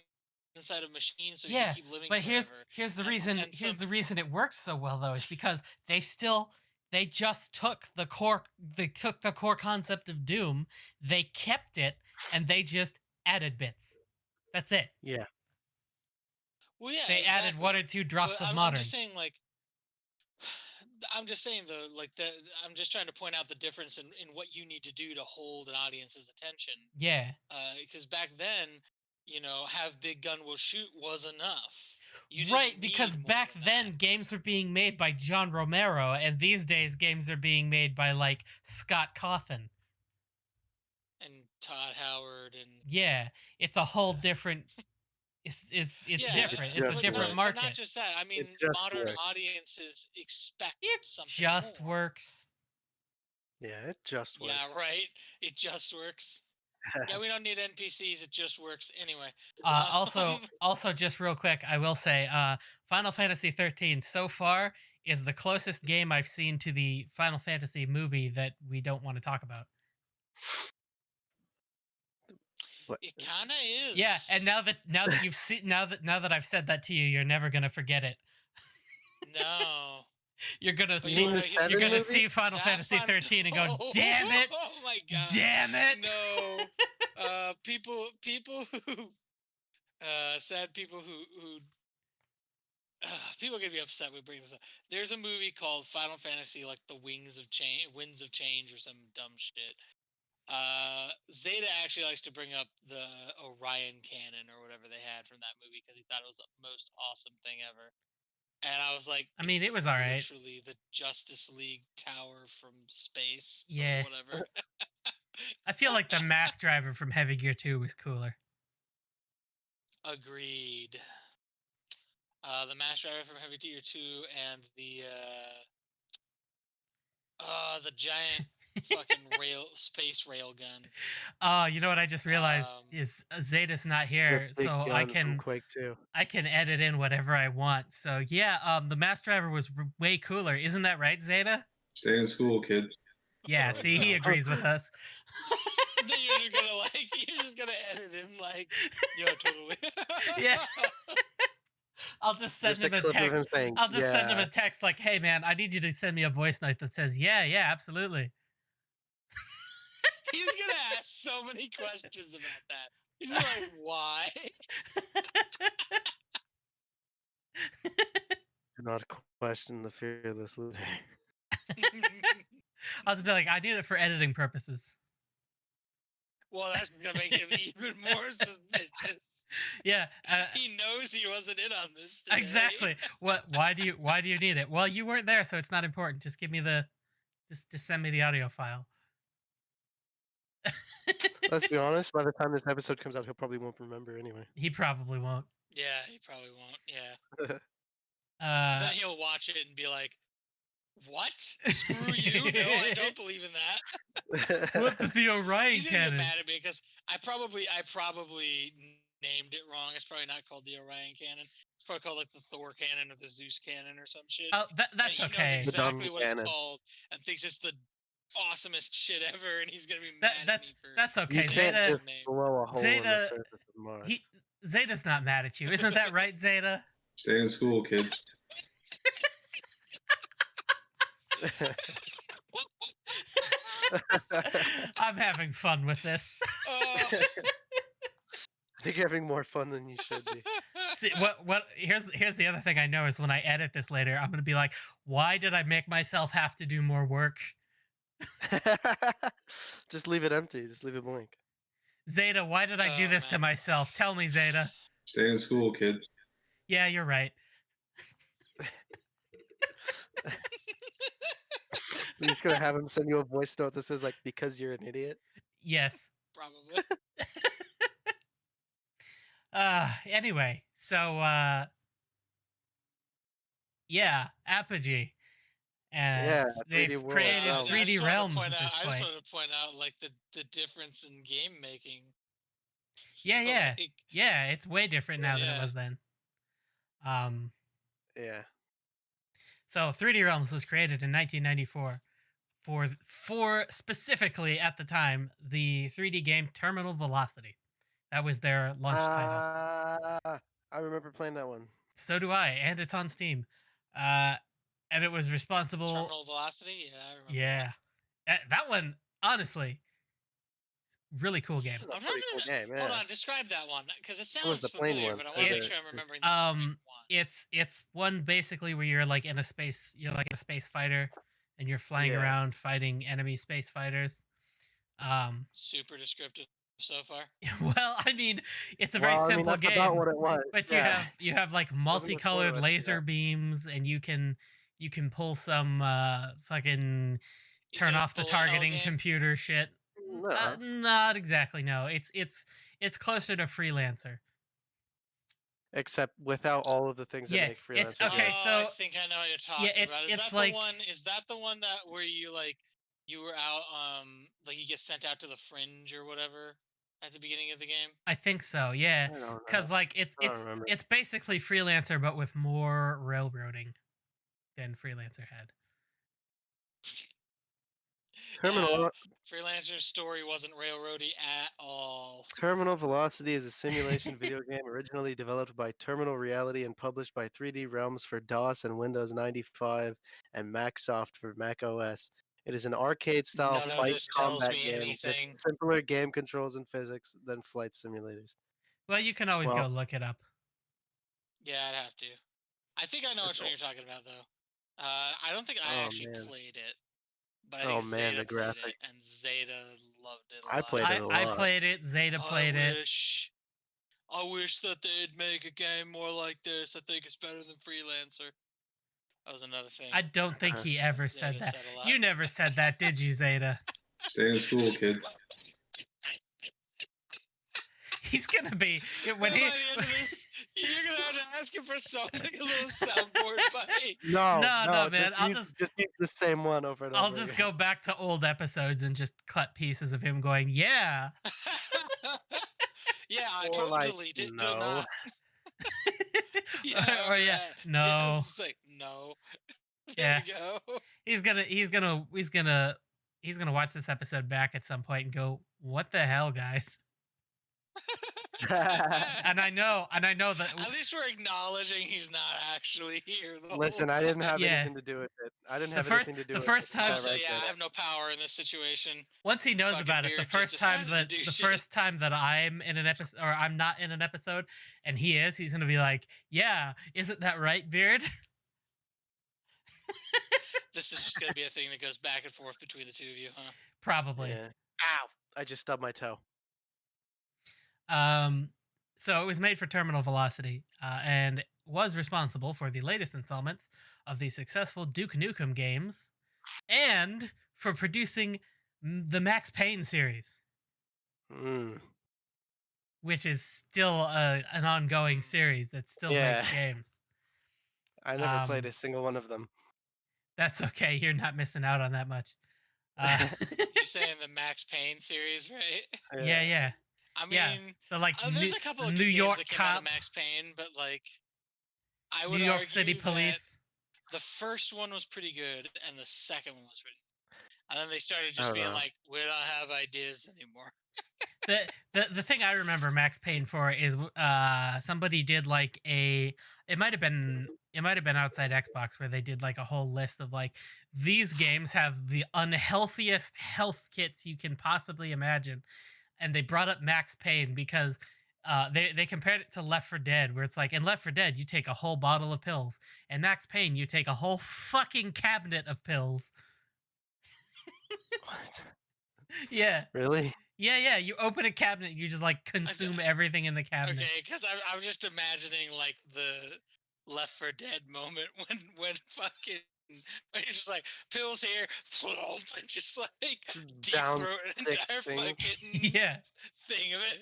inside a machine so he can keep living forever. Here's the reason it worked so well though, is because they just took the core concept of Doom, they kept it, and they just added bits. That's it. Yeah. Well, yeah, they added 1 or 2 drops of modern. I'm just saying though, like I'm just trying to point out the difference in what you need to do to hold an audience's attention. Yeah. Because back then, have big gun will shoot was enough. Right, because back then games were being made by John Romero, and these days games are being made by like Scott Cawthon and Todd Howard and it's a whole different. It's different. It's a different market. Not just that. I mean, modern audiences expect something. It just works. Yeah, it just works. Yeah, right. It just works. Yeah, we don't need NPCs. It just works anyway. Also, just real quick, I will say, Final Fantasy 13 so far is the closest game I've seen to the Final Fantasy movie that we don't want to talk about. It kind of is. Yeah, and now that you've seen now that I've said that to you, you're never gonna forget it. No. You're gonna But see you're gonna see Final Fantasy 13 and go, damn it! Oh my god! Damn it! No. People who sad people who people are gonna be upset we bring this up. There's a movie called Final Fantasy, like the Winds of Change, or some dumb shit. Zeta actually likes to bring up the Orion cannon or whatever they had from that movie because he thought it was the most awesome thing ever. And I was like, I mean, it it's was all right. literally the Justice League tower from space. Yeah. But whatever. I feel like the Mass Driver from Heavy Gear 2 was cooler. Agreed. The Mass Driver from Heavy Gear 2 and the giant fucking space rail gun. Oh, you know what I just realized is Zeta's not here, so I can Quake 2. I can edit in whatever I want. So yeah, the Mass Driver was way cooler, isn't that right, Zeta? Stay in school, kids. Yeah, see, he agrees with us. Then you're just gonna edit in like, yeah, totally. Yeah. I'll just send him a text. I'll just send him a text like, "Hey man, I need you to send me a voice note that says, yeah, absolutely." He's gonna ask so many questions about that. He's gonna be like, why? Do not question the fearless leader. I'll just be like, I need it for editing purposes. Well, that's gonna make him even more suspicious. Yeah, he knows he wasn't in on this today. Exactly. Why do you need it? Well, you weren't there, so it's not important. Just give me just send me the audio file. Let's be honest. By the time this episode comes out, he'll probably won't remember anyway. He probably won't. Yeah, he probably won't. Yeah. Then he'll watch it and be like, "What? Screw you! No, I don't believe in that." What the Orion He's cannon? He's mad at me because I probably named it wrong. It's probably not called the Orion cannon. It's probably called like the Thor cannon or the Zeus cannon or some shit. Oh, that's and he okay. knows exactly what it's called and thinks it's the awesomest shit ever, and he's gonna be mad at me for. That's okay. You can't just blow a hole in the surface of Mars. Zeta's not mad at you, isn't that right, Zeta? Stay in school, kids. I'm having fun with this. I think you're having more fun than you should be. See, here's the other thing I know is when I edit this later, I'm gonna be like, why did I make myself have to do more work? Just leave it empty. Just leave it blank. Zeta, why did I do this to myself? Tell me, Zeta. Stay in school, kids. Yeah, you're right. You're just gonna have him send you a voice note that says like, "Because you're an idiot." Yes. Probably. Anyway, so yeah, Apogee. And they've created 3D realms at this point. I just want to point out like the difference in game making. Yeah, yeah, it's way different now than it was then. Yeah. So 3D Realms was created in 1994 for specifically at the time the 3D game Terminal Velocity. That was their launch title. I remember playing that one. So do I, and it's on Steam. And it was responsible. Terminal Velocity, yeah, I remember. Yeah, that one honestly, really cool game. Hold on, describe that one because it sounds familiar, but I want to make sure I'm remembering the one. It's one basically where you're like in a space fighter, and you're flying around fighting enemy space fighters. Super descriptive so far. Well, I mean, it's a very simple game. About what it was. But you have like multicolored laser beams, and you can pull some fucking turn off the targeting computer shit. No. Not exactly. No, it's closer to Freelancer. Except without all of the things that make Freelancer. Okay, so I think I know what you're talking about. Is that the one that where you were out like you get sent out to the fringe or whatever at the beginning of the game? I think so. Yeah, because like it's basically Freelancer but with more railroading than Freelancer had. Freelancer's story wasn't railroady at all. Terminal Velocity is a simulation video game originally developed by Terminal Reality and published by 3D Realms for DOS and Windows 95 and Macsoft for Mac OS. It is an arcade-style None of fight this tells combat me game anything. with simpler game controls and physics than flight simulators. Well, you can always go look it up. Yeah, I'd have to. I think I know which one you're talking about, though. I don't think I actually played it. But I think Zeta played it, and Zeta loved it a lot. I played it a lot. I played it. Zeta played it. I wish that they'd make a game more like this. I think it's better than Freelancer. That was another thing. I don't think he ever said that. You never said that, did you, Zeta? Stay in school, kid. He's gonna be when he. By the end of this, you're gonna have to ask him for something, a little soundboard bite. No, man. I'll just use the same one over and over. I'll just go back to old episodes and just cut pieces of him going, "Yeah." Yeah, I totally did not. Yeah, or yeah, no. Yeah, it's like no. There we go. He's gonna watch this episode back at some point and go, "What the hell, guys?" and I know that at least we're acknowledging he's not actually here. Listen, I didn't have anything to do with it. I didn't have anything to do with it. The first time, I have no power in this situation. Once he knows about it, the first time that I'm in an episode or I'm not in an episode, and he's gonna be like, "Yeah, isn't that right, Beard?" This is just gonna be a thing that goes back and forth between the two of you, huh? Probably. Yeah. Ow! I just stubbed my toe. So it was made for Terminal Velocity, and was responsible for the latest installments of the successful Duke Nukem games, and for producing the Max Payne series, which is still an ongoing series that still makes games. I never played a single one of them. That's okay. You're not missing out on that much. You're saying the Max Payne series, right? Yeah. I mean, there's a couple of New York games that came out of Max Payne, but like, I would New York argue City Police. The first one was pretty good, and the second one was pretty good. And then they started just being like, we don't have ideas anymore. The thing I remember Max Payne for is somebody did like it might have been outside Xbox where they did like a whole list of like, these games have the unhealthiest health kits you can possibly imagine. And they brought up Max Payne because they compared it to Left 4 Dead, where it's like, in Left 4 Dead, you take a whole bottle of pills. And Max Payne, you take a whole fucking cabinet of pills. What? Yeah. Really? Yeah. You open a cabinet, you just like consume everything in the cabinet. Okay, because I'm just imagining like the Left 4 Dead moment when fucking... It's just like, pills here, and just like deep throat an entire fucking thing of it.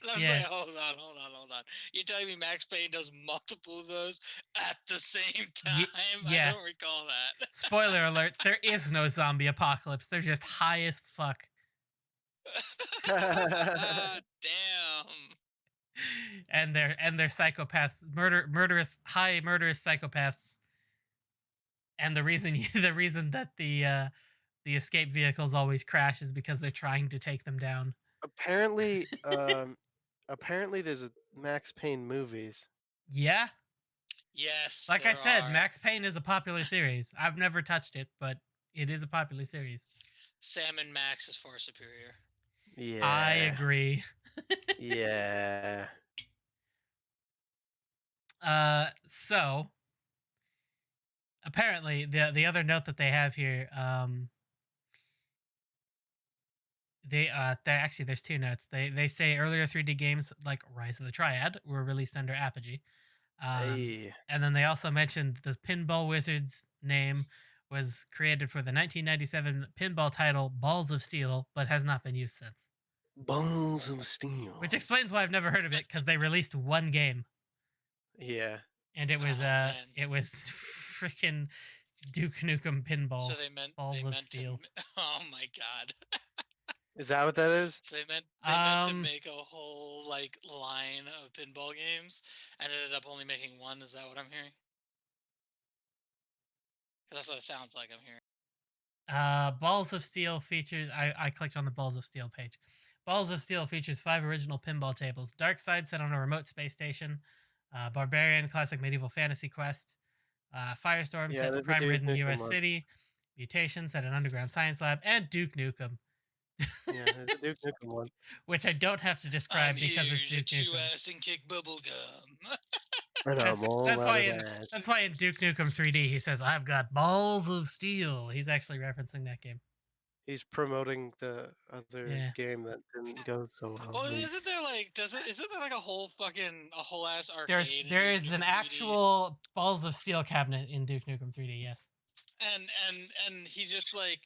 And I was like, hold on. You're telling me Max Payne does multiple of those at the same time? I don't recall that. Spoiler alert, there is no zombie apocalypse. They're just high as fuck. Damn. And they're psychopaths, murderous psychopaths. And the reason that the escape vehicles always crash is because they're trying to take them down. Apparently, there's a Max Payne movies. Yeah. Yes. Like I said, Max Payne is a popular series. I've never touched it, but it is a popular series. Sam and Max is far superior. Yeah. I agree. Yeah. So apparently the other note that they have here, actually there's two notes. They say earlier 3D games like Rise of the Triad were released under Apogee. And then they also mentioned the Pinball Wizard's name was created for the 1997 pinball title Balls of Steel, but has not been used since. Balls of Steel. Which explains why I've never heard of it, because they released one game. Yeah. And it was freaking Duke Nukem Pinball. So they meant Balls of Steel. Oh my god. Is that what that is? So they meant to make a whole like line of pinball games and ended up only making one. Is that what I'm hearing? Because that's what it sounds like I'm hearing. Balls of Steel features. I clicked on the Balls of Steel page. Balls of Steel features 5 original pinball tables. Dark Side set on a remote space station. Barbarian classic medieval fantasy quest. Firestorm set to crime-ridden U.S. city. Mutation set an underground science lab, and Duke Nukem. Yeah, the Duke Nukem one. Which I don't have to describe because it's Duke Nukem. Ass and kick bubblegum. That's why in Duke Nukem 3D he says, "I've got balls of steel." He's actually referencing that game. He's promoting the other game that didn't go so well. Well, isn't there like isn't there like a whole ass arcade? There is an actual Balls of Steel cabinet in Duke Nukem 3D, yes. And he just like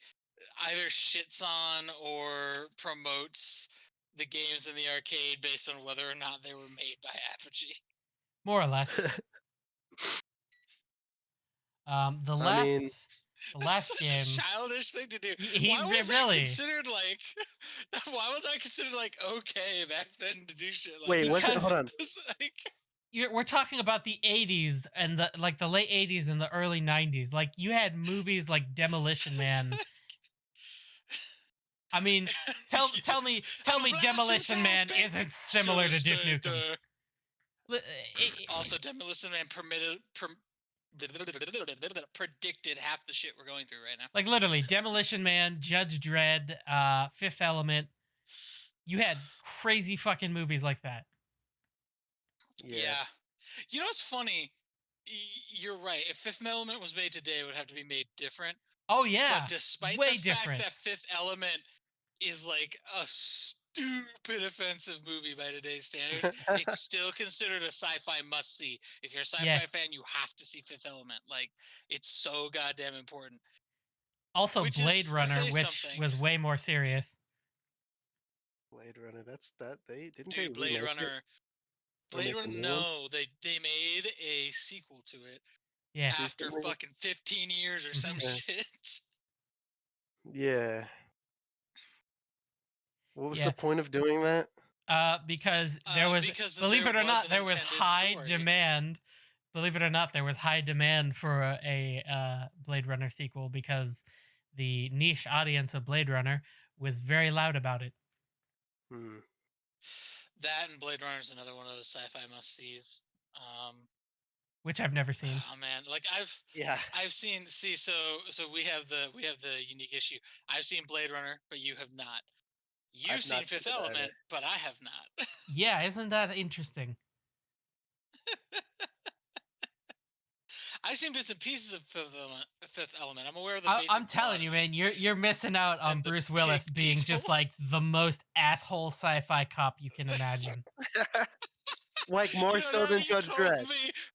either shits on or promotes the games in the arcade based on whether or not they were made by Apogee. More or less. The last game. Such a childish thing to do. Why was I considered like okay back then to do shit like Wait, hold on. We're talking about the 80s and the late 80s and the early 90s. Like you had movies like Demolition Man. I mean, tell me Demolition Man isn't similar to Duke Nukem. Also, Demolition Man predicted half the shit we're going through right now. Like literally, Demolition Man, Judge Dredd, Fifth Element. You had crazy fucking movies like that. Yeah. You know what's funny? You're right. If Fifth Element was made today, it would have to be made different. Oh yeah, but despite way the different. fact that Fifth Element is like a stupid offensive movie by today's standard, it's still considered a sci-fi must-see. If you're a sci-fi fan, you have to see Fifth Element. Like, it's so goddamn important. Also, Blade Runner, which was way more serious. Blade Runner, Blade Runner. Blade Runner, no, they made a sequel to it. Yeah. After fucking 15 years or some shit. Yeah. What was the point of doing that? Because there was, believe it or not, there was high demand. Believe it or not, there was high demand for a Blade Runner sequel because the niche audience of Blade Runner was very loud about it. That and Blade Runner is another one of those sci-fi must-sees. Which I've never seen. Oh man, like I've seen. See, so we have the unique issue. I've seen Blade Runner, but you have not. You've seen Fifth Element, but I have not. Yeah, isn't that interesting? I've seen bits and pieces of Fifth Element. I'm aware of the basic I'm telling you, man, you're missing out on Bruce Willis being just like the most asshole sci-fi cop you can imagine. Like more so than Judge Dredd.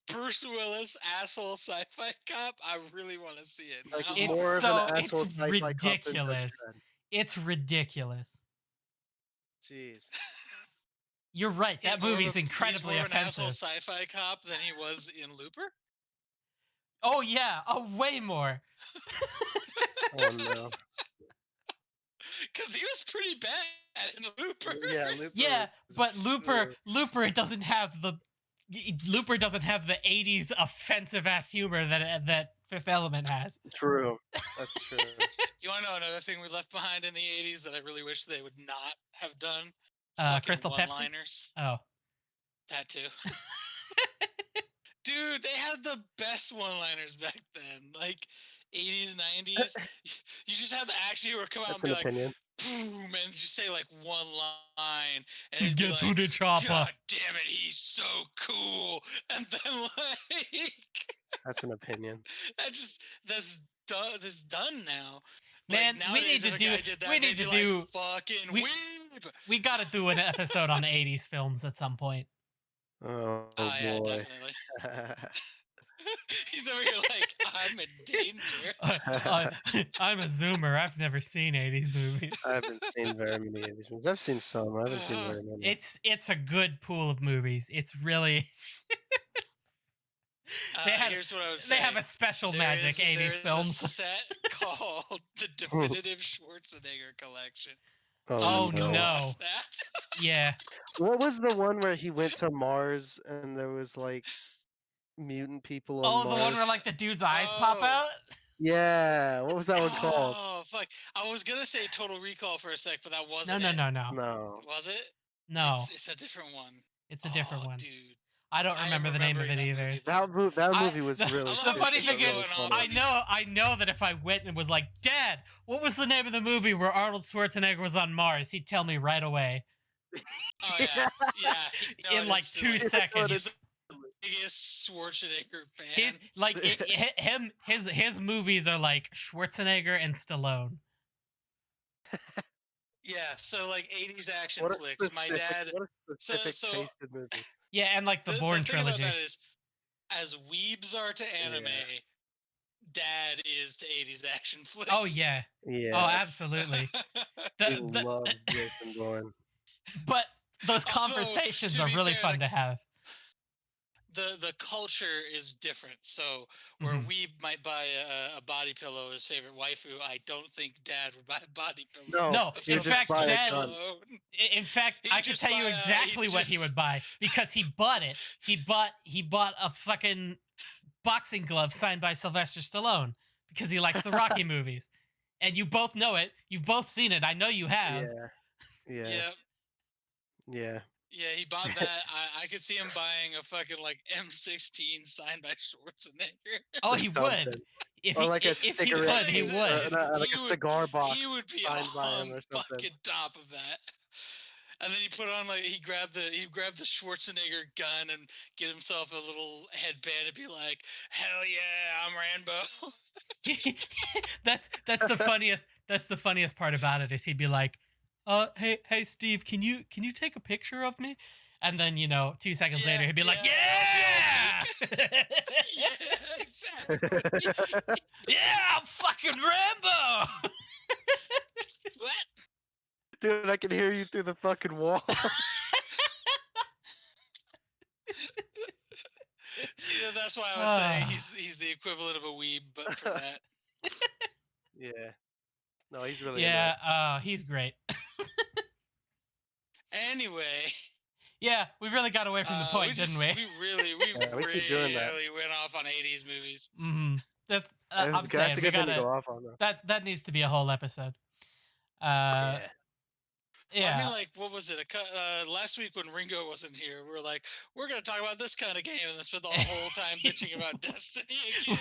Bruce Willis, asshole sci-fi cop. I really want to see it. Like it's ridiculous. It's ridiculous. Jeez. You're right. That movie's incredibly he's more offensive. An asshole sci-fi cop than he was in Looper. Oh yeah. Oh, way more. Oh no. Because he was pretty bad in Looper. Yeah, Looper. Yeah, but Looper doesn't have the 80s offensive ass humor that Fifth Element has. True. That's true. You want to know another thing we left behind in the 80s that I really wish they would not have done? Crystal one-liners. Pepsi? Oh. That too. Dude, they had the best one-liners back then. Like 80s, 90s. You just have the action hero come out and be like, boom, and just say like one line. And get to the chopper. God damn it, he's so cool. And then like... That's an opinion. That's done now. Man, like, we need to do fucking weeb. We got to do an episode on 80s films at some point. Oh boy. Yeah, definitely. He's over here like, I'm in danger. I'm a zoomer. I've never seen 80s movies. I haven't seen very many 80s movies. I've seen some. I haven't seen very many. It's a good pool of movies. It's really... Here's what I would say. They have a special magic 80s films. There's a set called the Definitive Schwarzenegger Collection. Oh no. Yeah. What was the one where he went to Mars and there was like mutant people on Mars? Oh, the one where like the dude's eyes pop out? Yeah, what was that one called? Oh fuck! I was gonna say Total Recall for a sec, but that wasn't it. No. No. Was it? No. It's a different one. It's a different one. Dude. I don't remember the name of it either. That movie was really. The funny thing is, funny. I know that if I went and was like, Dad, what was the name of the movie where Arnold Schwarzenegger was on Mars? He'd tell me right away. Oh yeah. In like 2 seconds. Biggest Schwarzenegger fan. His movies are like Schwarzenegger and Stallone. Yeah, so like 80s action What a flicks. My dad. What a specific so- taste in movies. Yeah, and like the Bourne thing about trilogy. that is, as weebs are to anime, Dad is to 80s action flicks. Oh yeah. Yeah. Oh, absolutely. He loves Jason Bourne. But those Although, conversations to are be really fair, fun like, to have. The culture is different. So where Weeb might buy a body pillow as favorite waifu, I don't think Dad would buy a body pillow. No, he in would just fact, buy a Dad. gun. In fact, He'd I can just tell you buy exactly what he would buy because he bought it. He bought a fucking boxing glove signed by Sylvester Stallone because he likes the Rocky movies, and you both know it. You've both seen it. I know you have. Yeah. Yep. Yeah. Yeah, he bought that. I could see him buying a fucking like M16 signed by Schwarzenegger. Oh, Or he something. would. If Or he, like a if he cigarette, could, he case, would. like He a would- cigar box He would be signed by on him or something. fucking top of that. And then he put on like he grabbed the Schwarzenegger gun and get himself a little headband and be like, "Hell yeah, I'm Rambo." That's the funniest. That's the funniest part about it is he'd be like, hey Steve, can you take a picture of me?" And then 2 seconds later he'd be like, yeah, "Yeah, Yeah, exactly. yeah, I'm fucking Rambo." What? Dude, I can hear you through the fucking wall. See, that's why I was saying he's the equivalent of a weeb, but for that. Yeah. No, he's really Yeah, he's great. Anyway. Yeah, we really got away from the point, didn't we? We really keep doing that. went off on 80s movies. Mm-hmm. That's I'm That's saying a we good thing to gotta. go off on, though. That needs to be a whole episode. Yeah. Yeah. I mean, like, what was it? Last week when RIngo wasn't here, we were like, we're going to talk about this kind of game, and then spent the whole time bitching about Destiny again.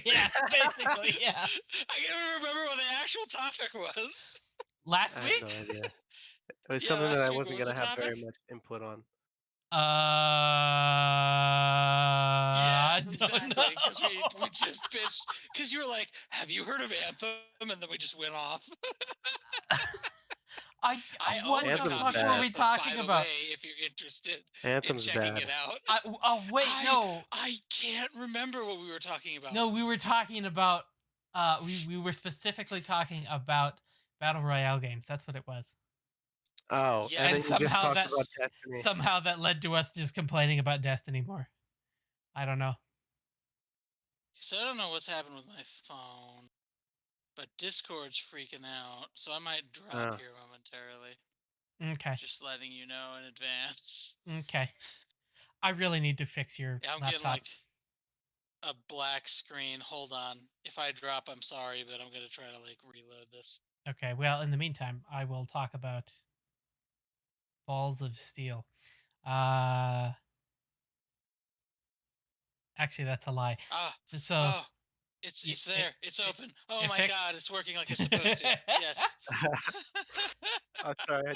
Yeah, basically, yeah. I can't even remember what the actual topic was. Last I week? have no idea. It was Yeah, something that last I week, wasn't what was going to the have very topic? much input on. I don't exactly. know. Because we just bitched. Because you were like, have you heard of Anthem? And then we just went off. What the Anthem's fuck bad. were we talking by the about? Way, if you're interested Anthem's in checking bad. it out. Wait, no. I can't remember what we were talking about. No, we were talking about, we were specifically talking about Battle Royale games. That's what it was. Oh, Yeah, and then and you just somehow talked that- about Destiny. Somehow that led to us just complaining about Destiny more. I don't know. So I don't know what's happened with my phone, but Discord's freaking out, so I might drop Oh. here momentarily. Okay. Just letting you know in advance. Okay. I really need to fix your Yeah, I'm getting laptop. like a black screen. Hold on. If I drop, I'm sorry, but I'm gonna try to like reload this. Okay, well, in the meantime, I will talk about Balls of Steel. Actually, that's a lie. So It's there. It's open. Oh it my fixed- god, it's working like it's supposed to. Yes. I'm sorry,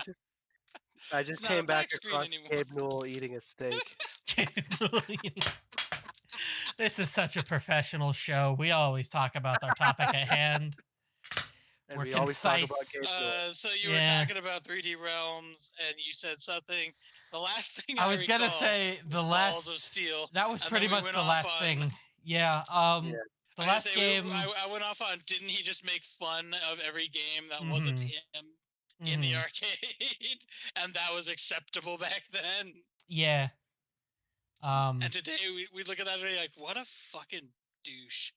I just not came a black back screen across anymore. Gabe Newell eating a steak. This is such a professional show. We always talk about our topic at hand. And We're we always talk about concise. Gabe Newell. So you were Yeah. talking about 3D Realms, and you said something. The last thing I was gonna recall say the was last. Balls of Steel. That was and pretty then we much went the off last on- thing. Yeah. The I was gonna last say, game. I went off on. Didn't he just make fun of every game that wasn't Mhm. him in the Mhm. arcade, and that was acceptable back then? Yeah. And today we look at that and be like, what a fucking douche.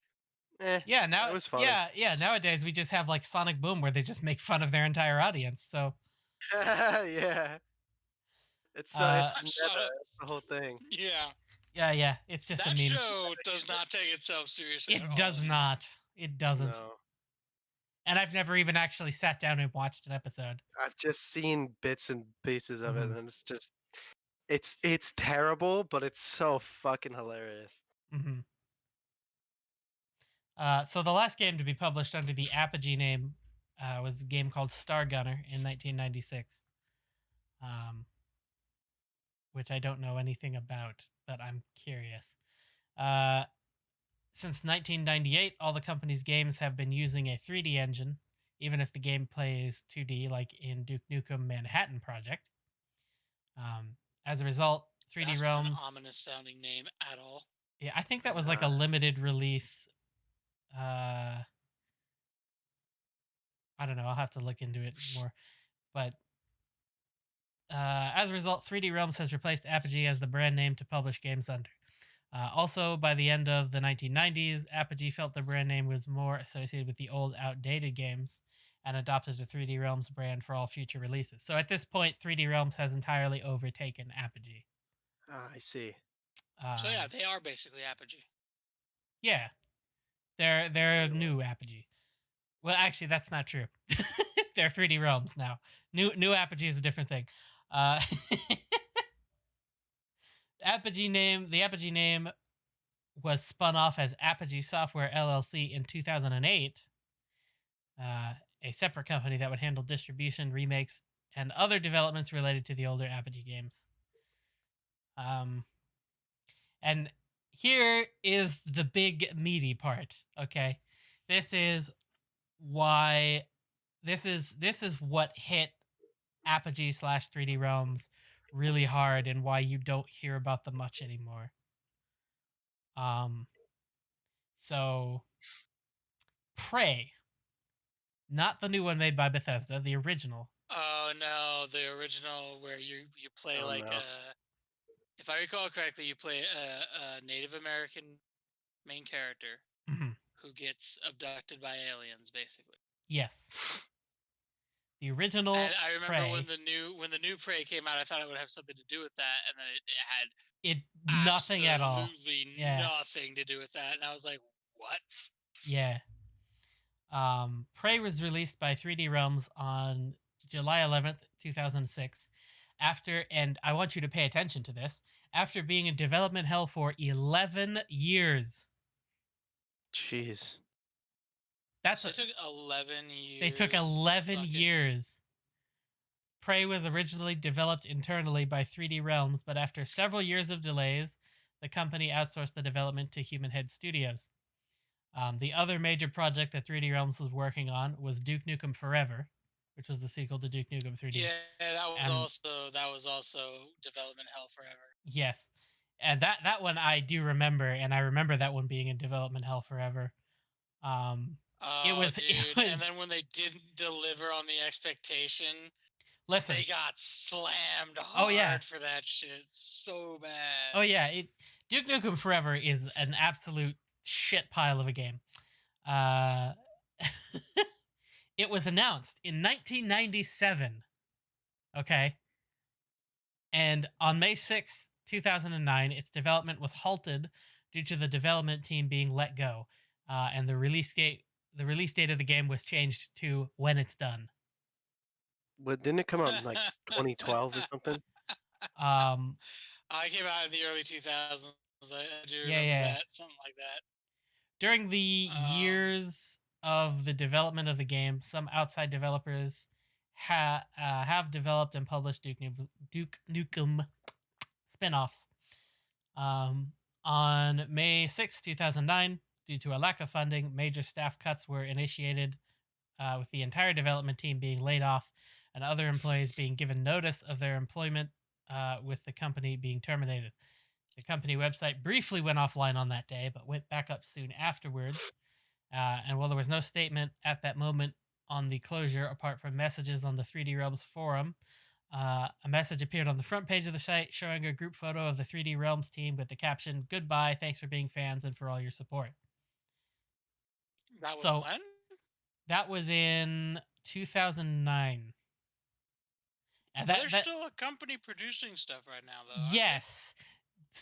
Yeah, now it was funny. Yeah. Nowadays we just have like Sonic Boom, where they just make fun of their entire audience. So Yeah. It's Shut meta. up. It's the whole thing. Yeah, yeah, it's just that a meme. show does not take itself seriously. It at all does anymore. not. It doesn't. No. And I've never even actually sat down and watched an episode. I've just seen bits and pieces of it, Mhm. and it's just it's terrible, but it's so fucking hilarious. Mm-hmm. So the last game to be published under the Apogee name was a game called Star Gunner in 1996, which I don't know anything about, but I'm curious. Since 1998, all the company's games have been using a 3D engine, even if the gameplay is 2D, like in Duke Nukem Manhattan Project. As a result, 3D That's Realms... not an ominous sounding name at all. Yeah, I think that was like a limited release. I don't know. I'll have to look into it more. But as a result, 3D Realms has replaced Apogee as the brand name to publish games under. Also, by the end of the 1990s, Apogee felt the brand name was more associated with the old, outdated games and adopted the 3D Realms brand for all future releases. So at this point, 3D Realms has entirely overtaken Apogee. I see. So yeah, they are basically Apogee. Yeah, they're new Apogee. Well, actually, that's not true. They're 3D Realms now. New Apogee is a different thing. The Apogee name was spun off as Apogee Software LLC in 2008, a separate company that would handle distribution, remakes, and other developments related to the older Apogee games. And here is the big meaty part, okay? This is why this is what hit Apogee / 3D Realms really hard and why you don't hear about them much anymore. So Prey, not the new one made by Bethesda, the original. Oh no, the original where you play if I recall correctly, you play a Native American main character who gets abducted by aliens, basically. Yes. The original. And I remember Prey, when the new Prey came out, I thought it would have something to do with that, and then it had nothing at all. Absolutely nothing to do with that, and I was like, what? Yeah. Prey was released by 3D Realms on July 11th, 2006. And I want you to pay attention to this, after being in development hell for 11 years. Jeez. It took 11 years. They took 11 years. Prey was originally developed internally by 3D Realms, but after several years of delays, the company outsourced the development to Human Head Studios. The other major project that 3D Realms was working on was Duke Nukem Forever, which was the sequel to Duke Nukem 3D. Yeah, that was also development hell forever. Yes, and that one I do remember, and I remember that one being in development hell forever. It was, and then when they didn't deliver on the expectation, listen, they got slammed hard for that shit so bad. Oh yeah, Duke Nukem Forever is an absolute shit pile of a game. It was announced in 1997. Okay. And on May 6th, 2009, its development was halted due to the development team being let go. And the release date of the game was changed to when it's done. But didn't it come out in like 2012 or something? I came out in the early 2000s. I do remember that, something like that. During the years of the development of the game, some outside developers have developed and published Duke Nukem spin-offs. On May 6, 2009, due to a lack of funding, major staff cuts were initiated, with the entire development team being laid off and other employees being given notice of their employment with the company being terminated. The company website briefly went offline on that day, but went back up soon afterwards. And while there was no statement at that moment on the closure, apart from messages on the 3D Realms forum, a message appeared on the front page of the site showing a group photo of the 3D Realms team with the caption, "Goodbye, thanks for being fans and for all your support." That was when? That was in 2009. And there's still a company producing stuff right now, though. Yes.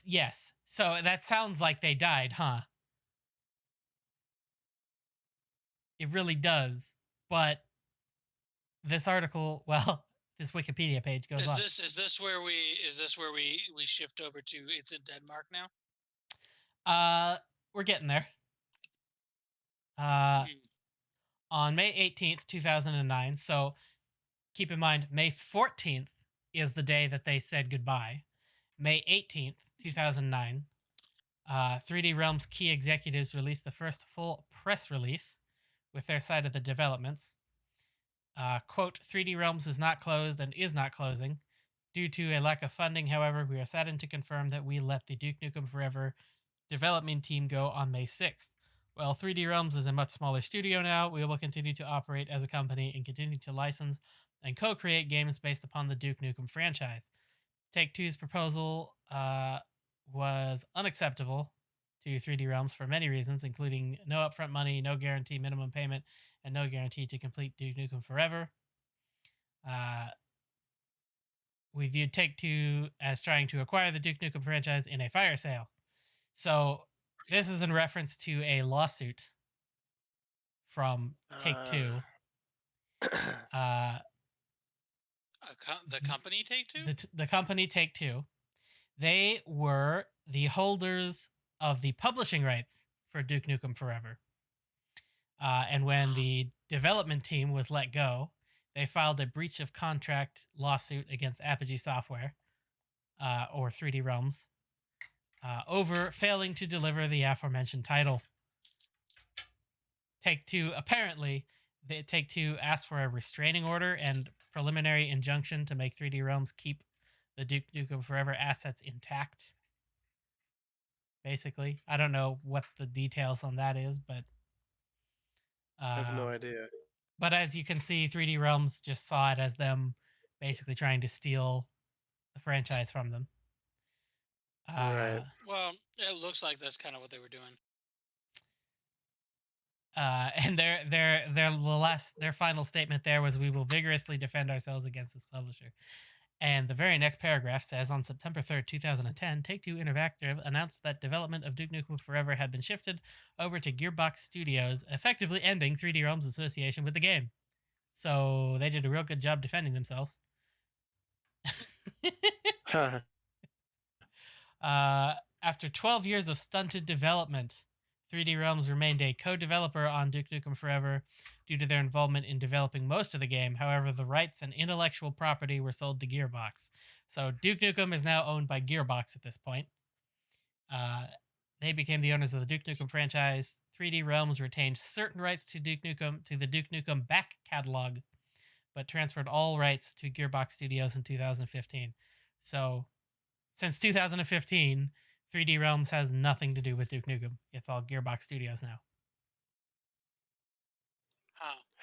Yes. So that sounds like they died, huh? It really does. But this article, well, this Wikipedia page goes on. Is this where we shift over to it's in Denmark now? We're getting there. On May 18th, 2009. So keep in mind, May 14th is the day that they said goodbye. May 18th, 2009. 3D Realms key executives released the first full press release with their side of the developments. Quote, 3D Realms is not closed and is not closing. Due to a lack of funding, however, we are saddened to confirm that we let the Duke Nukem Forever development team go on May 6th. While 3D Realms is a much smaller studio now, we will continue to operate as a company and continue to license and co-create games based upon the Duke Nukem franchise. Take-Two's proposal was unacceptable to 3D Realms for many reasons, including no upfront money, no guarantee minimum payment, and no guarantee to complete Duke Nukem Forever. We viewed Take-Two as trying to acquire the Duke Nukem franchise in a fire sale. So this is in reference to a lawsuit from Take-Two. The company Take-Two? The company Take-Two. They were the holders of the publishing rights for Duke Nukem Forever. And when the development team was let go, they filed a breach of contract lawsuit against Apogee Software, or 3D Realms, over failing to deliver the aforementioned title. Take-Two, apparently, Take-Two asked for a restraining order and preliminary injunction to make 3D Realms keep the Duke Nukem Forever assets intact. Basically, I don't know what the details on that is, but I have no idea. But as you can see, 3D Realms just saw it as them basically trying to steal the franchise from them. Right. Well, it looks like that's kind of what they were doing. And their final statement there was, "We will vigorously defend ourselves against this publisher." And the very next paragraph says, on September 3rd, 2010, Take-Two Interactive announced that development of Duke Nukem Forever had been shifted over to Gearbox Studios, effectively ending 3D Realms' association with the game. So they did a real good job defending themselves. After 12 years of stunted development, 3D Realms remained a co-developer on Duke Nukem Forever due to their involvement in developing most of the game. However, the rights and intellectual property were sold to Gearbox. So Duke Nukem is now owned by Gearbox at this point. They became the owners of the Duke Nukem franchise. 3D Realms retained certain rights to the Duke Nukem back catalog, but transferred all rights to Gearbox Studios in 2015. So, since 2015, 3D Realms has nothing to do with Duke Nukem. It's all Gearbox Studios now.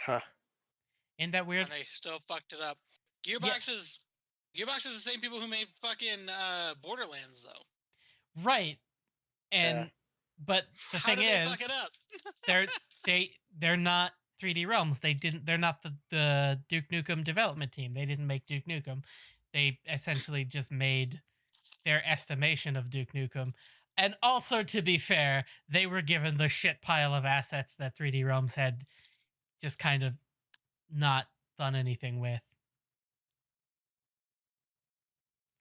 Huh. Isn't that weird? And they still fucked it up. Gearbox is the same people who made fucking Borderlands, though. Right. And but the How thing did they is, fuck it up? they're not 3D Realms. They're not the Duke Nukem development team. They didn't make Duke Nukem. They essentially just made their estimation of Duke Nukem. And also, to be fair, they were given the shit pile of assets that 3D Realms had just kind of not done anything with.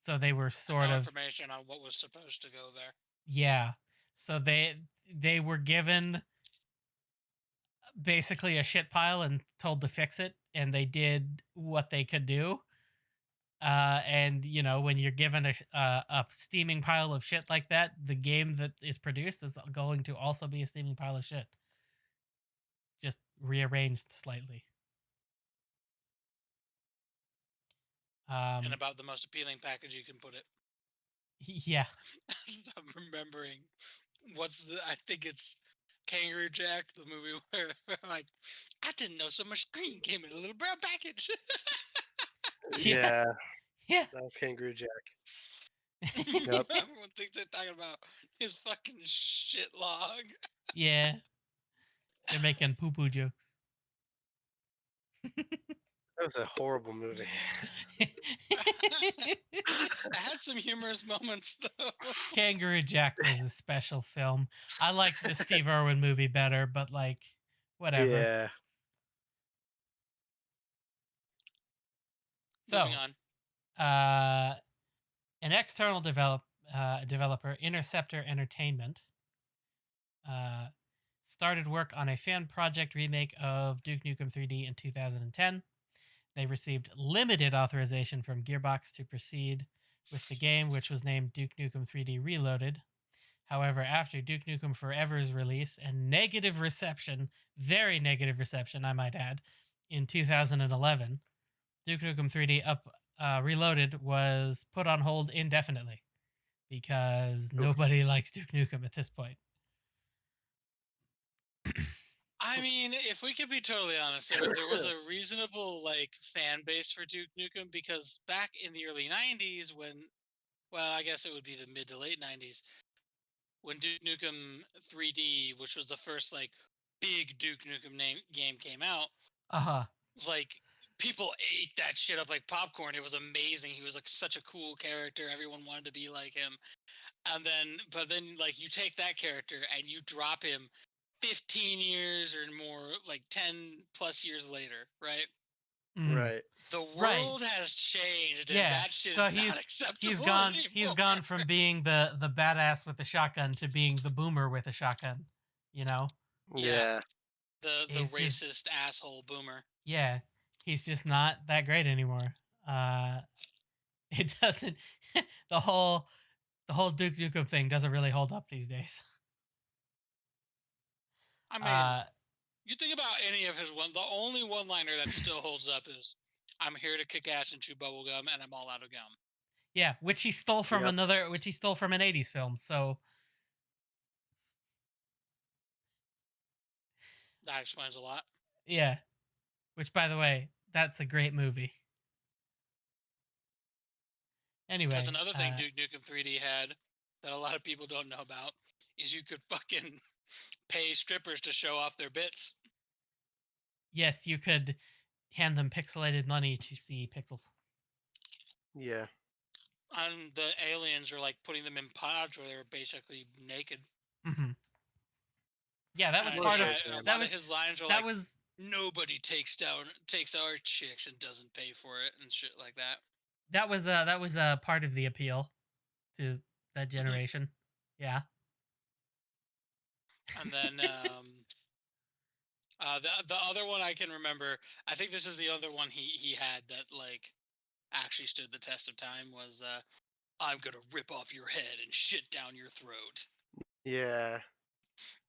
So they were sort of information on what was supposed to go there. Yeah. So they were given basically a shit pile and told to fix it, and they did what they could do. And you know, when you're given a steaming pile of shit like that, the game that is produced is going to also be a steaming pile of shit, just rearranged slightly. And about the most appealing package you can put it. Yeah. I'm remembering I think it's Kangaroo Jack, the movie where like, I didn't know so much green came in a little brown package. Yeah. Yeah. That was Kangaroo Jack. Yep. Everyone thinks they're talking about his fucking shit log. Yeah. They're making poo-poo jokes. That was a horrible movie. I had some humorous moments, though. Kangaroo Jack was a special film. I liked the Steve Irwin movie better, but like, Whatever. Yeah. So, Moving on. an external developer, Interceptor Entertainment, started work on a fan project remake of Duke Nukem 3D in 2010. They received limited authorization from Gearbox to proceed with the game, which was named Duke Nukem 3D Reloaded. However, after Duke Nukem Forever's release and negative reception, very negative reception, I might add, in 2011, Duke Nukem 3D Reloaded was put on hold indefinitely because nobody likes Duke Nukem at this point. I mean, if we could be totally honest, there was a reasonable fan base for Duke Nukem because back in the early '90s, well, I guess it would be the mid to late '90s, when Duke Nukem 3D, which was the first big Duke Nukem game, came out. People ate that shit up like popcorn. It was amazing. He was such a cool character. Everyone wanted to be like him. But then you take that character and you drop him 15 years or more, 10 plus years later, right? Right. The world has changed, and that shit so is not acceptable anymore. He's gone from being the badass with the shotgun to being the boomer with a shotgun, you know? Yeah. The racist asshole boomer. Yeah. He's just not that great anymore. It doesn't the whole Duke Nukem thing doesn't really hold up these days. I mean, you think about any of his the only one-liner that still holds up is, "I'm here to kick ass and chew bubblegum, and I'm all out of gum." Yeah, which he stole from an 80s film, so that explains a lot. Yeah. Which, by the way, that's a great movie. Anyway. That's another thing Duke Nukem 3D had that a lot of people don't know about is you could fucking pay strippers to show off their bits. Yes, you could hand them pixelated money to see pixels. Yeah. And the aliens are putting them in pods where they're basically naked. Mm-hmm. Yeah, that was part of his lines are nobody takes our chicks and doesn't pay for it and shit like that. That was part of the appeal to that generation. Yeah. And then the other one I can remember, I think this is the other one he had that actually stood the test of time, was I'm gonna rip off your head and shit down your throat. Yeah.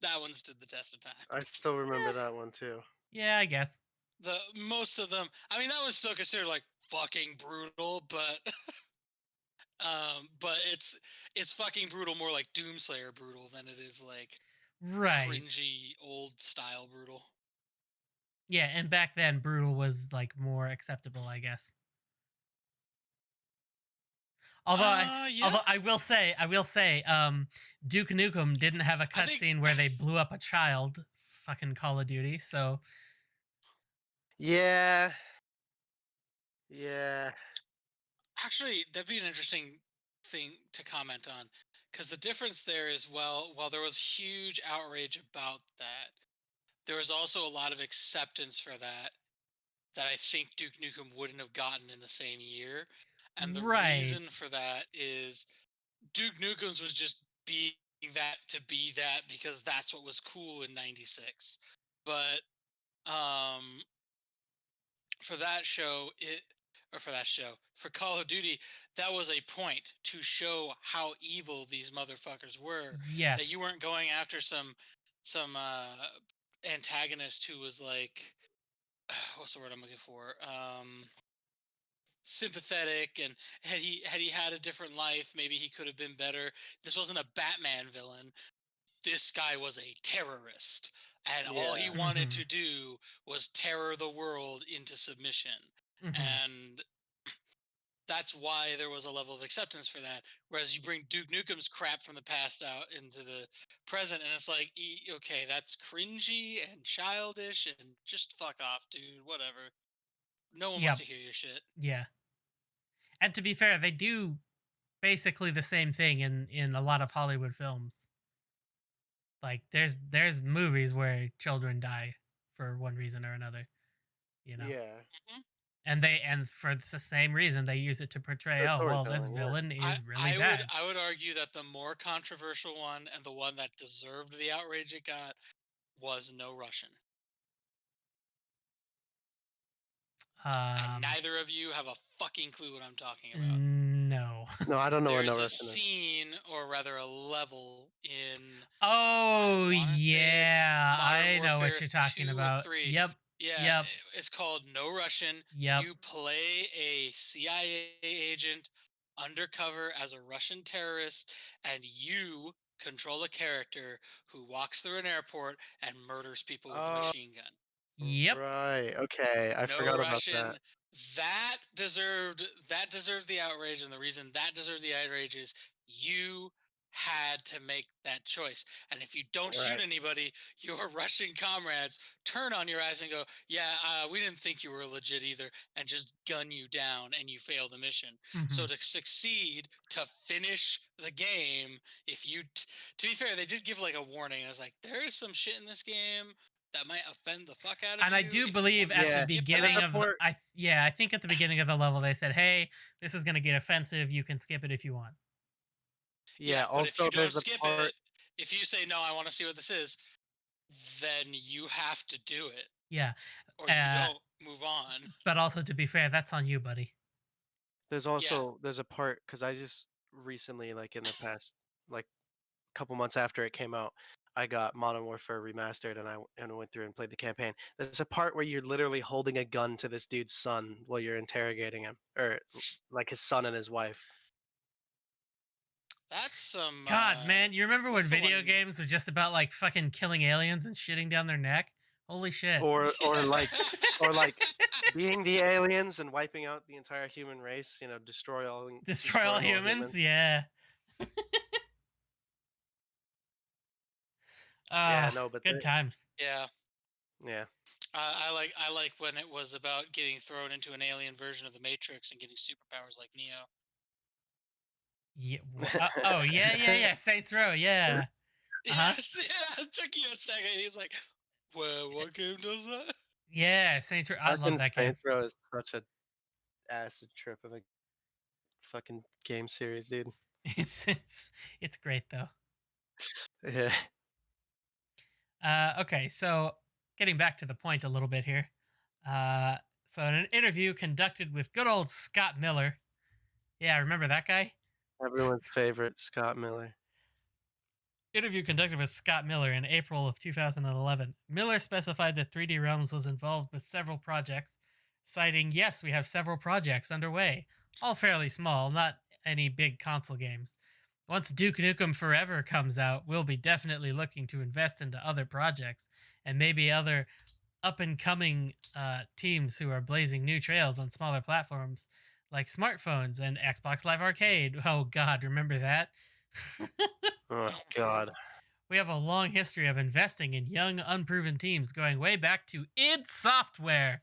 That one stood the test of time. I still remember that one too. Yeah, I guess. Most of them, I mean, that was still considered fucking brutal, but but it's fucking brutal, more like Doomslayer brutal than it is cringy old style brutal. Yeah, and back then brutal was more acceptable, I guess. Although I will say, Duke Nukem didn't have a cutscene where they blew up a child. Fucking Call of Duty, so. Yeah. Yeah. Actually, that'd be an interesting thing to comment on, because the difference there is, while there was huge outrage about that, there was also a lot of acceptance for that I think Duke Nukem wouldn't have gotten in the same year. And the reason for that is Duke Nukem's was just being that to be that because that's what was cool in '96. But for Call of Duty, that was a point to show how evil these motherfuckers were. Yes. That you weren't going after some antagonist who was what's the word I'm looking for? Sympathetic, and had he had a different life, maybe he could have been better. This wasn't a Batman villain. This guy was a terrorist, and all he wanted to do was terror the world into submission. And that's why there was a level of acceptance for that. Whereas you bring Duke Nukem's crap from the past out into the present, and it's okay, that's cringy and childish, and just fuck off, dude. Whatever. No one wants to hear your shit. Yeah. And to be fair, they do basically the same thing in a lot of Hollywood films. There's movies where children die for one reason or another. You know. Yeah. And for the same reason they use it to portray, oh well, this villain is really bad. I would argue that the more controversial one and the one that deserved the outrage it got was No Russian. And neither of you have a fucking clue what I'm talking about. No. No, I don't know what No There's Russian a is. scene, or rather a level in... Oh, yeah. I know what Warfare you're talking 2 or about. 3. Yep. Yeah, Yep. It's called No Russian. Yep. You play a CIA agent undercover as a Russian terrorist, and you control a character who walks through an airport and murders people with a machine gun. Yep. Right. Okay. I forgot about that. That deserved the outrage, and the reason that deserved the outrage is you had to make that choice. And if you don't shoot anybody, your Russian comrades turn on your eyes and go, yeah, we didn't think you were legit either, and just gun you down, and you fail the mission. So to succeed, to finish the game, if you to be fair, they did give like a warning. I was like, there is some shit in this game that might offend the fuck out of you. And I do believe at the beginning of I think at the beginning of the level they said, hey, this is going to get offensive, you can skip it if you want. Yeah, but if you don't skip it, if you say, no, I want to see what this is, then you have to do it. Yeah. Or you don't move on. But also, to be fair, that's on you, buddy. There's also, there's a part, because I just recently, like in the past, like couple months after it came out, I got Modern Warfare Remastered, and I went through and played the campaign. There's a part where you're literally holding a gun to this dude's son while you're interrogating him, or like his son and his wife. That's some... God, man, you remember when video games were just about like fucking killing aliens and shitting down their neck? Holy shit. Or like being the aliens and wiping out the entire human race, you know, destroy all humans? Yeah. Yeah, no, but good times. Yeah. Yeah. I like when it was about getting thrown into an alien version of the Matrix and getting superpowers like Neo. Yeah. Yeah. Saints Row. Yeah. Yes. Yeah. It took you a second. He's like, "Well, what game does that?" Yeah, Saints Row. I love that game. Saints Row is such a acid trip of a fucking game series, dude. It's great though. Yeah. Okay, so getting back to the point a little bit here. So in an interview conducted with good old Scott Miller. Yeah, remember that guy? Everyone's favorite, Scott Miller. Interview conducted with Scott Miller in April of 2011. Miller specified that 3D Realms was involved with several projects, citing, yes, we have several projects underway, all fairly small, not any big console games. Once Duke Nukem Forever comes out, we'll be definitely looking to invest into other projects and maybe other up-and-coming teams who are blazing new trails on smaller platforms like smartphones and Xbox Live Arcade. Oh, God, remember that? Oh, God. We have a long history of investing in young, unproven teams going way back to id Software.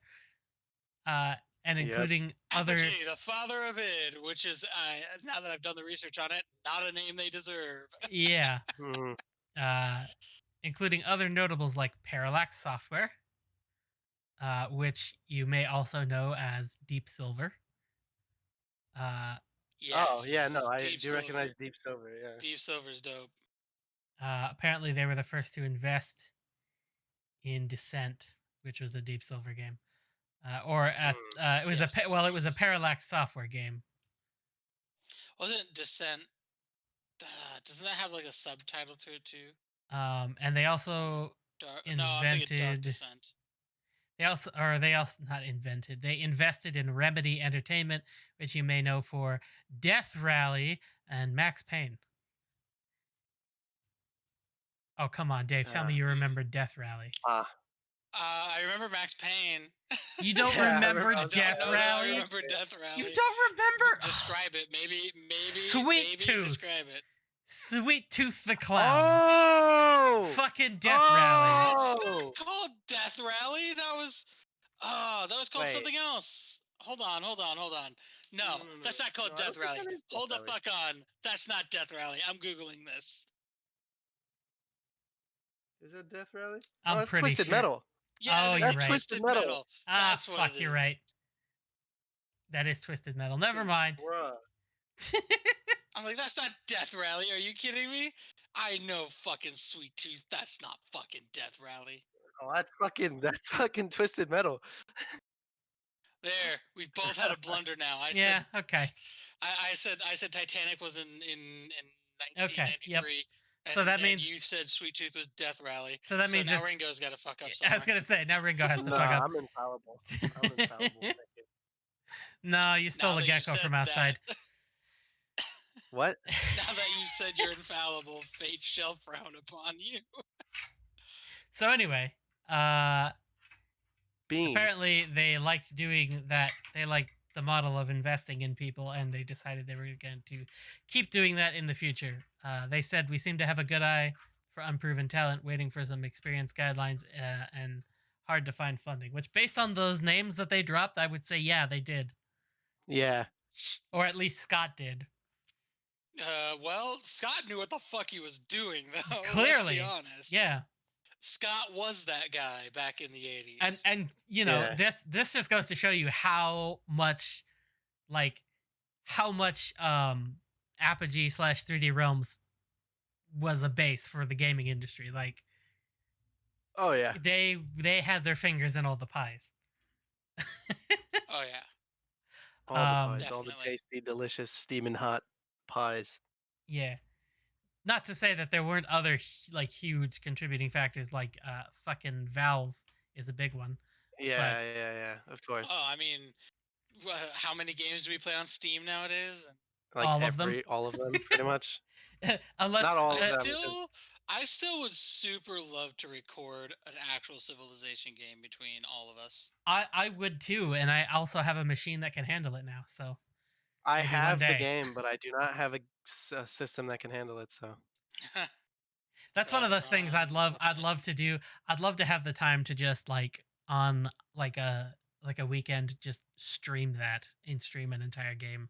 And including other... Apogee, the father of id, which is, now that I've done the research on it, not a name they deserve. Yeah. Including other notables like Parallax Software, which you may also know as Deep Silver. Yes, oh, yeah, no, I do recognize Deep Silver, yeah. Deep Silver's dope. Apparently they were the first to invest in Descent, which was a Deep Silver game. It was a Parallax Software game. Wasn't Descent? Doesn't that have like a subtitle to it too? And they also invented. No, I think it's Dark Descent. They invested in Remedy Entertainment, which you may know for Death Rally and Max Payne. Oh, come on, Dave. Tell me you remember Death Rally. I remember Max Payne. You don't remember Death Rally? I remember Death Rally. You don't remember? Describe it. Maybe Sweet Tooth. Describe it. Sweet Tooth the Clown. Oh! Fucking Death Rally. It's not called Death Rally. That was called something else. Hold on. No, that's not called Death Rally. Hold the fuck on. That's not Death Rally. I'm Googling this. Is it Death Rally? I'm that's pretty Twisted sure. Metal. Yeah, Oh, it's you're like right. Twisted Metal. Ah, That's what fuck, it you're is. right. That is Twisted Metal. Never mind. Bruh. I'm like, that's not Death Rally. Are you kidding me? I know fucking Sweet Tooth. That's not fucking Death Rally. Oh, that's fucking Twisted Metal. There, we've both had a blunder now. Yeah, okay. I said Titanic was in Okay, 1993. yep. And, So that means- and you said Sweet Tooth was Death Rally. So that means now it's- Ringo's got to fuck up I somewhere. was gonna say, now Ringo has to Nah, fuck up. I'm infallible. Thank you. No, you stole Now a that you gecko said from outside. that- What? Now that you said you're infallible, fate shall frown upon you. So anyway, Beans. apparently they liked doing that. They liked the model of investing in people, and they decided they were going to keep doing that in the future. They said, we seem to have a good eye for unproven talent, waiting for some experience guidelines and hard to find funding, which based on those names that they dropped, I would say, yeah, they did. Yeah. Or at least Scott did. Well, Scott knew what the fuck he was doing, though. Clearly. Let's be honest. Yeah. Scott was that guy back in the 80s. And you know, Yeah. this just goes to show you how much Apogee / 3D Realms was a base for the gaming industry. Like, Oh yeah. they had their fingers in all the pies. Oh, yeah. All the pies, all the Definitely. tasty, delicious, steaming hot pies. Yeah. Not to say that there weren't other huge contributing factors, like fucking Valve is a big one. Yeah, of course. Oh, I mean, how many games do we play on Steam nowadays? Like all of them? all of them, pretty much. Unless Not all of I them. still would super love to record an actual Civilization game between all of us. I would too, and I also have a machine that can handle it now. So I maybe one have the day. game, but I do not have a system that can handle it. So That's one of those That's things I'd love unfortunate. to do. I'd love to have the time to just on a weekend just stream an entire game.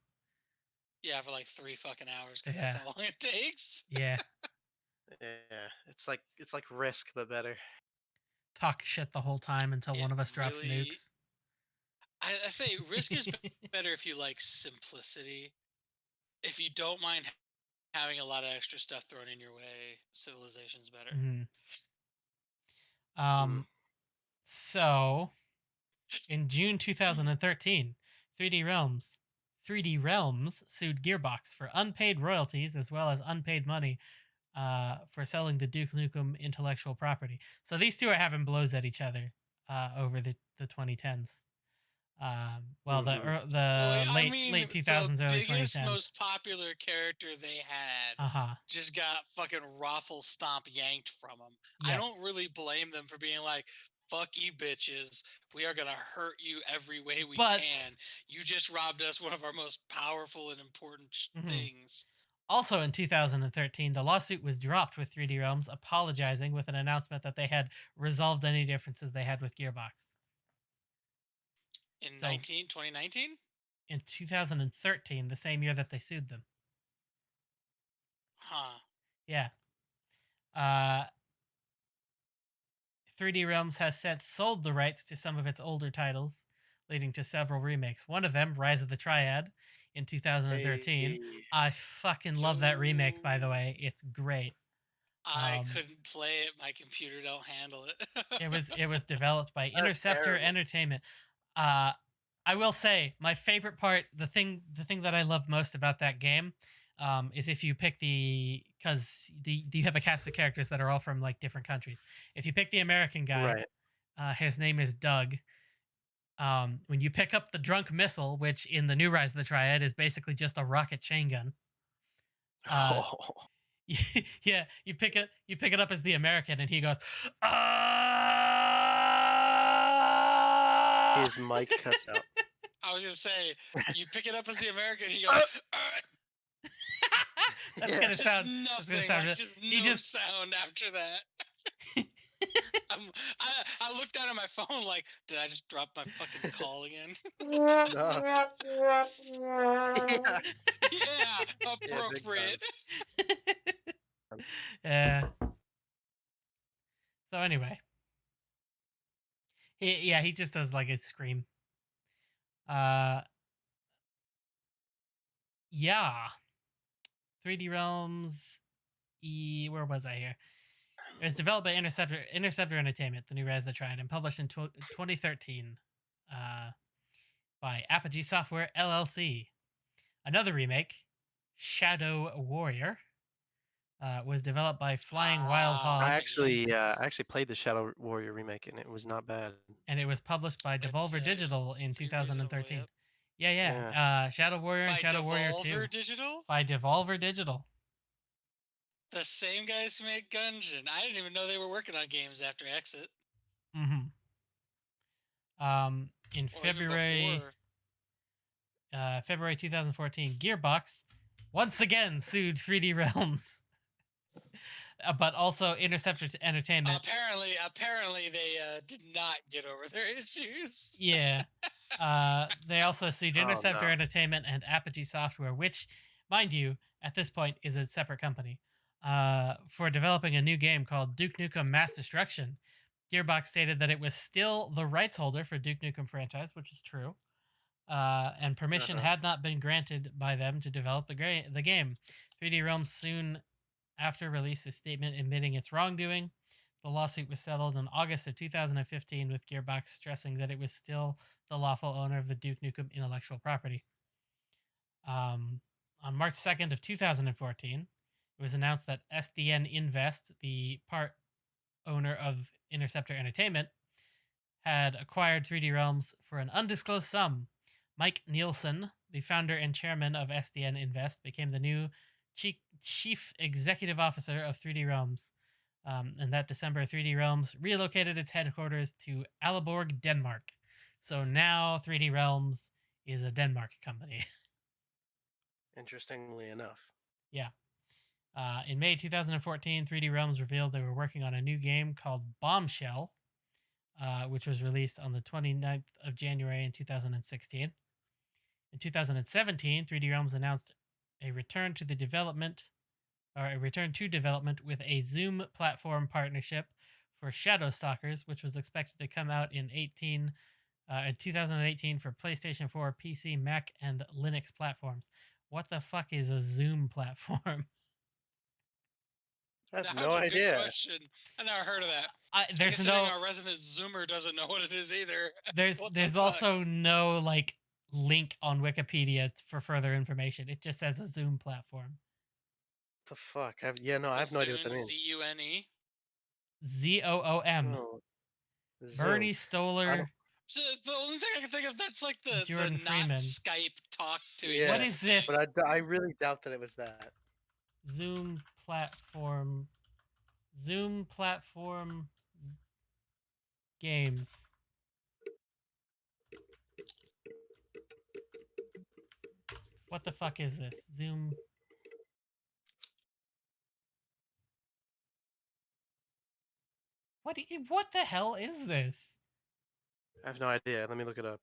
Yeah, for like 3 fucking hours because Yeah. that's how long it takes. Yeah. yeah, it's like Risk but better. Talk shit the whole time until It one of us drops really- nukes. I say Risk is better if you like simplicity. If you don't mind having a lot of extra stuff thrown in your way, Civilization's better. So in June 2013, 3D Realms sued Gearbox for unpaid royalties as well as unpaid money for selling the Duke Nukem intellectual property. So these two are having blows at each other over the 2010s. Late 2000s, early 2010s. The biggest, most popular character they had just got fucking raffle stomp yanked from them. Yeah. I don't really blame them for being like, fuck you bitches, we are gonna hurt you every way we can. You just robbed us one of our most powerful and important things. Also in 2013, the lawsuit was dropped with 3D Realms apologizing with an announcement that they had resolved any differences they had with Gearbox. In 2019? In 2013, the same year that they sued them. Huh. Yeah. 3D Realms has since sold the rights to some of its older titles, leading to several remakes. One of them, Rise of the Triad, in 2013. Hey. I fucking love that remake, by the way. It's great. I couldn't play it. My computer don't handle it. It was developed by Interceptor terrible. Entertainment. I will say my favorite part, the thing that I love most about that game, is if you pick because you have a cast of characters that are all from like different countries. If you pick the American guy, Right. His name is Doug. When you pick up the drunk missile, which in the new Rise of the Triad is basically just a rocket chain gun. Yeah, you pick it up as the American, and he goes, His mic cuts out. I was gonna say, you pick it up as the American, he goes, That's Yeah. gonna sound. nothing. That's gonna sound. Like, He no just. sound after that. I looked down at my phone like, did I just drop my fucking call again? No. Yeah, appropriate. Yeah. So anyway, He just does like a scream. Yeah. 3D Realms. Where was I here? It was developed by Interceptor Entertainment, the new Rise that tried, and published in 2013 by Apogee Software LLC. Another remake, Shadow Warrior, was developed by Flying Wild Hog. I actually played the Shadow Warrior remake, and it was not bad. And it was published by Devolver Digital in 2013. Yeah. Shadow Warrior and Shadow Warrior 2. Devolver Digital? By Devolver Digital. The same guys who made Gungeon. I didn't even know they were working on games after Exit. In February 2014, Gearbox once again sued 3D Realms, but also Interceptor Entertainment. Apparently, they did not get over their issues. Yeah. They also sued Interceptor Entertainment and Apogee Software, which, mind you, at this point is a separate company, for developing a new game called Duke Nukem Mass Destruction. Gearbox stated that it was still the rights holder for Duke Nukem franchise, which is true, and permission had not been granted by them to develop the game. 3D Realms soon after released a statement admitting its wrongdoing. The lawsuit was settled in August of 2015, with Gearbox stressing that it was still the lawful owner of the Duke Nukem intellectual property. On March 2nd of 2014, it was announced that SDN Invest, the part owner of Interceptor Entertainment, had acquired 3D Realms for an undisclosed sum. Mike Nielsen, the founder and chairman of SDN Invest, became the new chief executive officer of 3D Realms. And that December, 3D Realms relocated its headquarters to Aalborg, Denmark. So now 3D Realms is a Denmark company. Interestingly enough. Yeah. In May 2014, 3D Realms revealed they were working on a new game called Bombshell, which was released on the 29th of January in 2016. In 2017, 3D Realms announced a return to development with a Zoom platform partnership for Shadow Stalkers, which was expected to come out in 2018 for PlayStation 4, PC, Mac, and Linux platforms. What the fuck is a Zoom platform? I have no idea. Good question. I never heard of that. Our resident Zoomer doesn't know what it is either. There's also no like link on Wikipedia for further information. It just says a Zoom platform. The fuck? I have no idea what that means. ZUNE? ZOOM. Oh, Bernie Stoller. So the only thing I can think of, that's like the Jordan not Freeman. Skype talk to Yeah. What is this? But I really doubt that it was that. Zoom platform games. What the fuck is this? Zoom. What the hell is this? I have no idea. Let me look it up.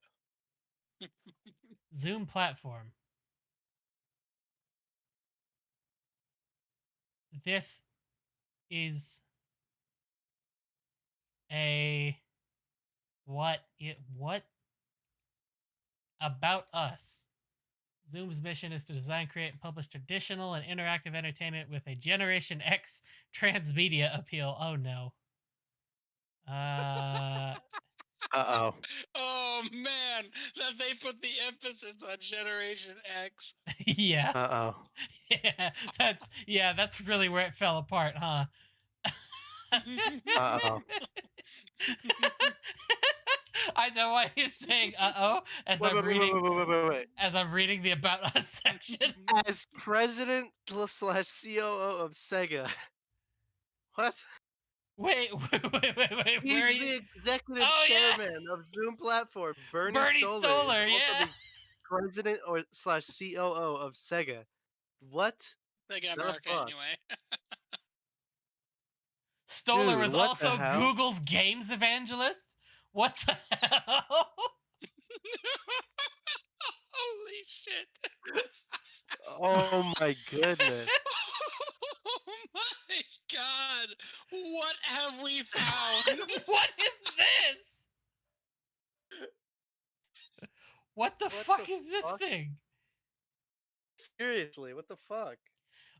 Zoom platform. This is a what about us. Zoom's mission is to design, create, and publish traditional and interactive entertainment with a Generation X transmedia appeal. Oh no. Uh-oh. Oh man, that they put the emphasis on Generation X. Yeah. Uh-oh. That's really where it fell apart, huh? Uh-oh. I know why he's saying uh-oh as I'm reading the About Us section. As president / COO of Sega. What? Wait. He's Where are you? the executive chairman of Zoom platform. Bernie Stoller, yeah. President / COO of Sega. What? Sega America anyway. Stoller was also Google's games evangelist? What the hell? Holy shit. Oh my goodness. Oh my god. What have we found? What is this? What the fuck is this fuck? thing? Seriously, what the fuck?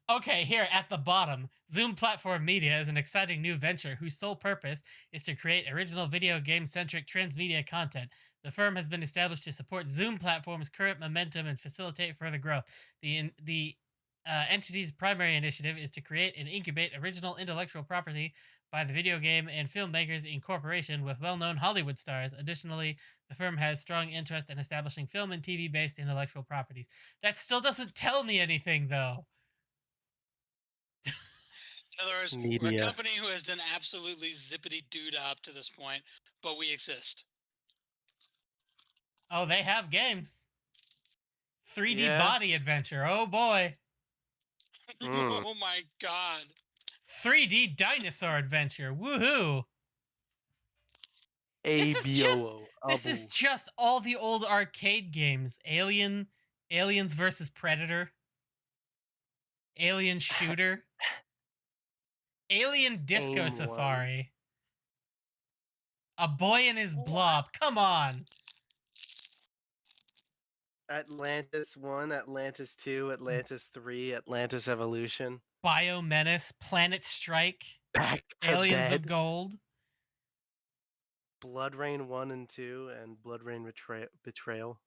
Okay, here at the bottom, Zoom Platform Media is an exciting new venture whose sole purpose is to create original video game-centric transmedia content. The firm has been established to support Zoom Platform's current momentum and facilitate further growth. The entity's primary initiative is to create and incubate original intellectual property by the video game and filmmakers in cooperation with well-known Hollywood stars. Additionally, the firm has strong interest in establishing film and TV-based intellectual properties. That still doesn't tell me anything, though. In other words, we're a company who has done absolutely zippity doo up to this point, but we exist. Oh, they have games. 3D body adventure. Oh boy. Oh my god. 3D dinosaur adventure. Woohoo. This is just all the old arcade games. Aliens versus Predator. Alien Shooter. Alien Disco Safari. A Boy and His Blob. Come on. Atlantis 1, Atlantis 2, Atlantis 3, Atlantis Evolution. Biomenace, Planet Strike, Back to Aliens Bed. of Gold. Blood Rain 1 and 2, and Blood Rain Betrayal.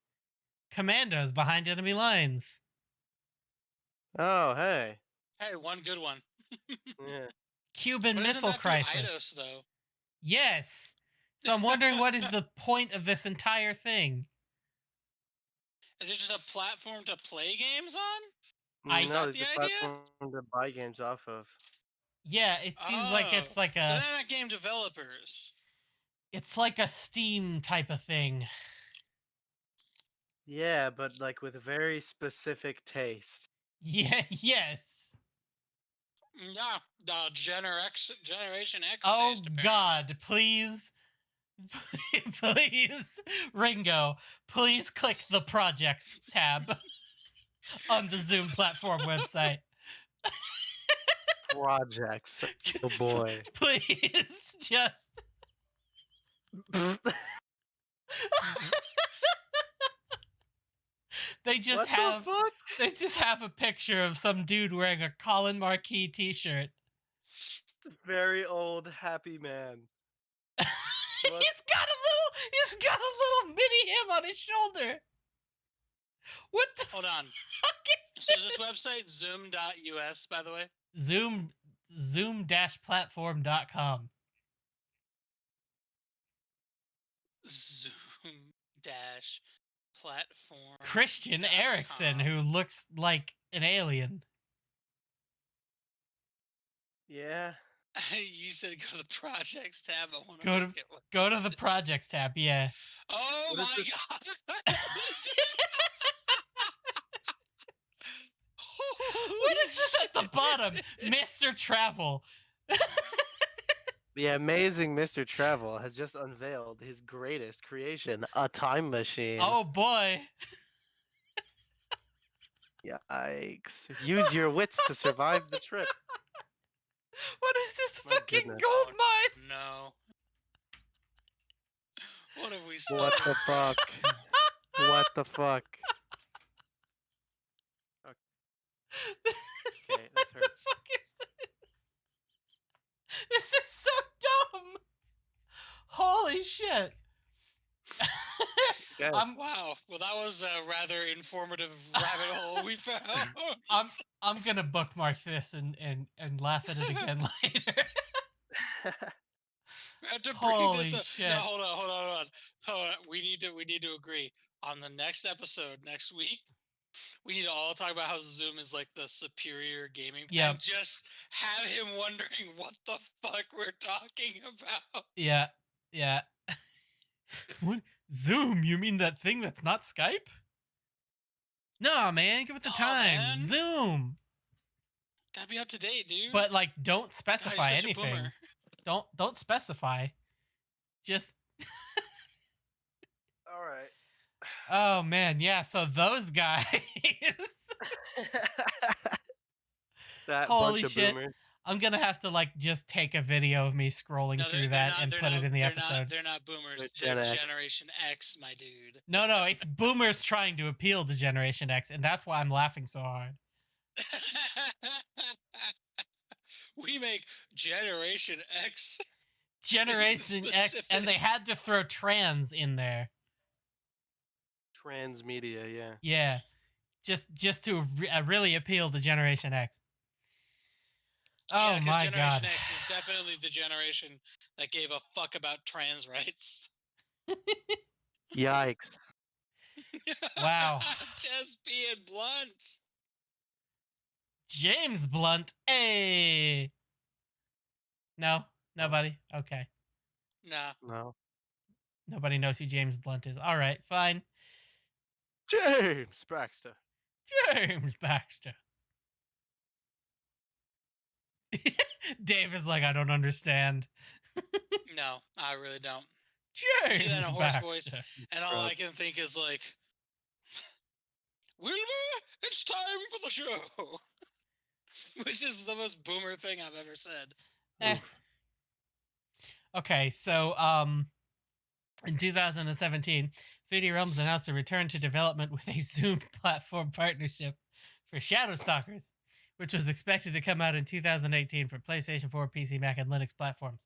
Commandos Behind Enemy Lines. Oh, hey. Hey, one good one. Yeah. Cuban But Missile isn't that Crisis. through Eidos, though? Yes. So I'm wondering what is the point of this entire thing? Is it just a platform to play games on? No, it's a platform to buy games off of. Yeah, it seems like it's like a... So they're not game developers. It's like a Steam type of thing. Yeah, but like with very specific taste. Yeah, yes. Yeah, the Generation X. Oh taste, apparently. God, please. Please, RIngo, please click the projects tab on the Zoom platform website. Projects. Oh boy. Please, just... They just have a picture of some dude wearing a Colin Marquis t-shirt. Very old happy man. He's got a little mini him on his shoulder. What the Hold on. fuck is So is this website zoom.us, by the way? Zoom-platform.com. Zoom-platform. Christian Eriksen, who looks like an alien. Yeah. You said go to the projects tab. I want Go to the projects tab, yeah. Oh my god! What is this at the bottom? Mr. Travel. The amazing Mr. Travel has just unveiled his greatest creation, a time machine. Oh boy. Yikes. Use your wits to survive the trip. What is this My fucking goodness. gold mine? No. What have we What the fuck? What the fuck? Okay, this hurts. What the fuck is this? This is so dumb. Holy shit. Okay. Wow. Well, that was a rather informative rabbit hole we found. I'm gonna bookmark this and laugh at it again later. We have to bring Holy this up. shit. No, hold on. We need to agree on the next episode next week. We need to all talk about how Zoom is like the superior gaming. Yeah. And just have him wondering what the fuck we're talking about. Yeah. What? Zoom? You mean that thing that's not Skype? No, man, give it the time. Man. Zoom. Gotta be up to date, dude. But like, don't God, specify you're such a anything. boomer. Don't specify. Just. All right. Oh man, yeah. So those guys. That Holy bunch of shit. boomers. I'm gonna have to like just take a video of me scrolling through that and put it in the episode. They're not boomers. They're They're Gen X. Generation X, my dude. No, it's boomers trying to appeal to Generation X, and that's why I'm laughing so hard. We make Generation X. Generation X, and they had to throw trans in there. Transmedia, yeah. Yeah, just to really appeal to Generation X. Oh yeah, my Generation god! X is definitely the generation that gave a fuck about trans rights. Yikes! Wow. Just being blunt. James Blunt, hey. No, nobody. Okay. Nah. No. Nobody knows who James Blunt is. All right, fine. James Baxter. James Baxter. Dave is like, I don't understand. No, I really don't. James He's in a hoarse Baxter. voice, and all I can think is like, Wilbur, it's time for the show. Which is the most boomer thing I've ever said. Okay, so in 2017, 3D Realms announced a return to development with a Zoom platform partnership for Shadow Stalkers, which was expected to come out in 2018 for PlayStation 4, PC, Mac, and Linux platforms.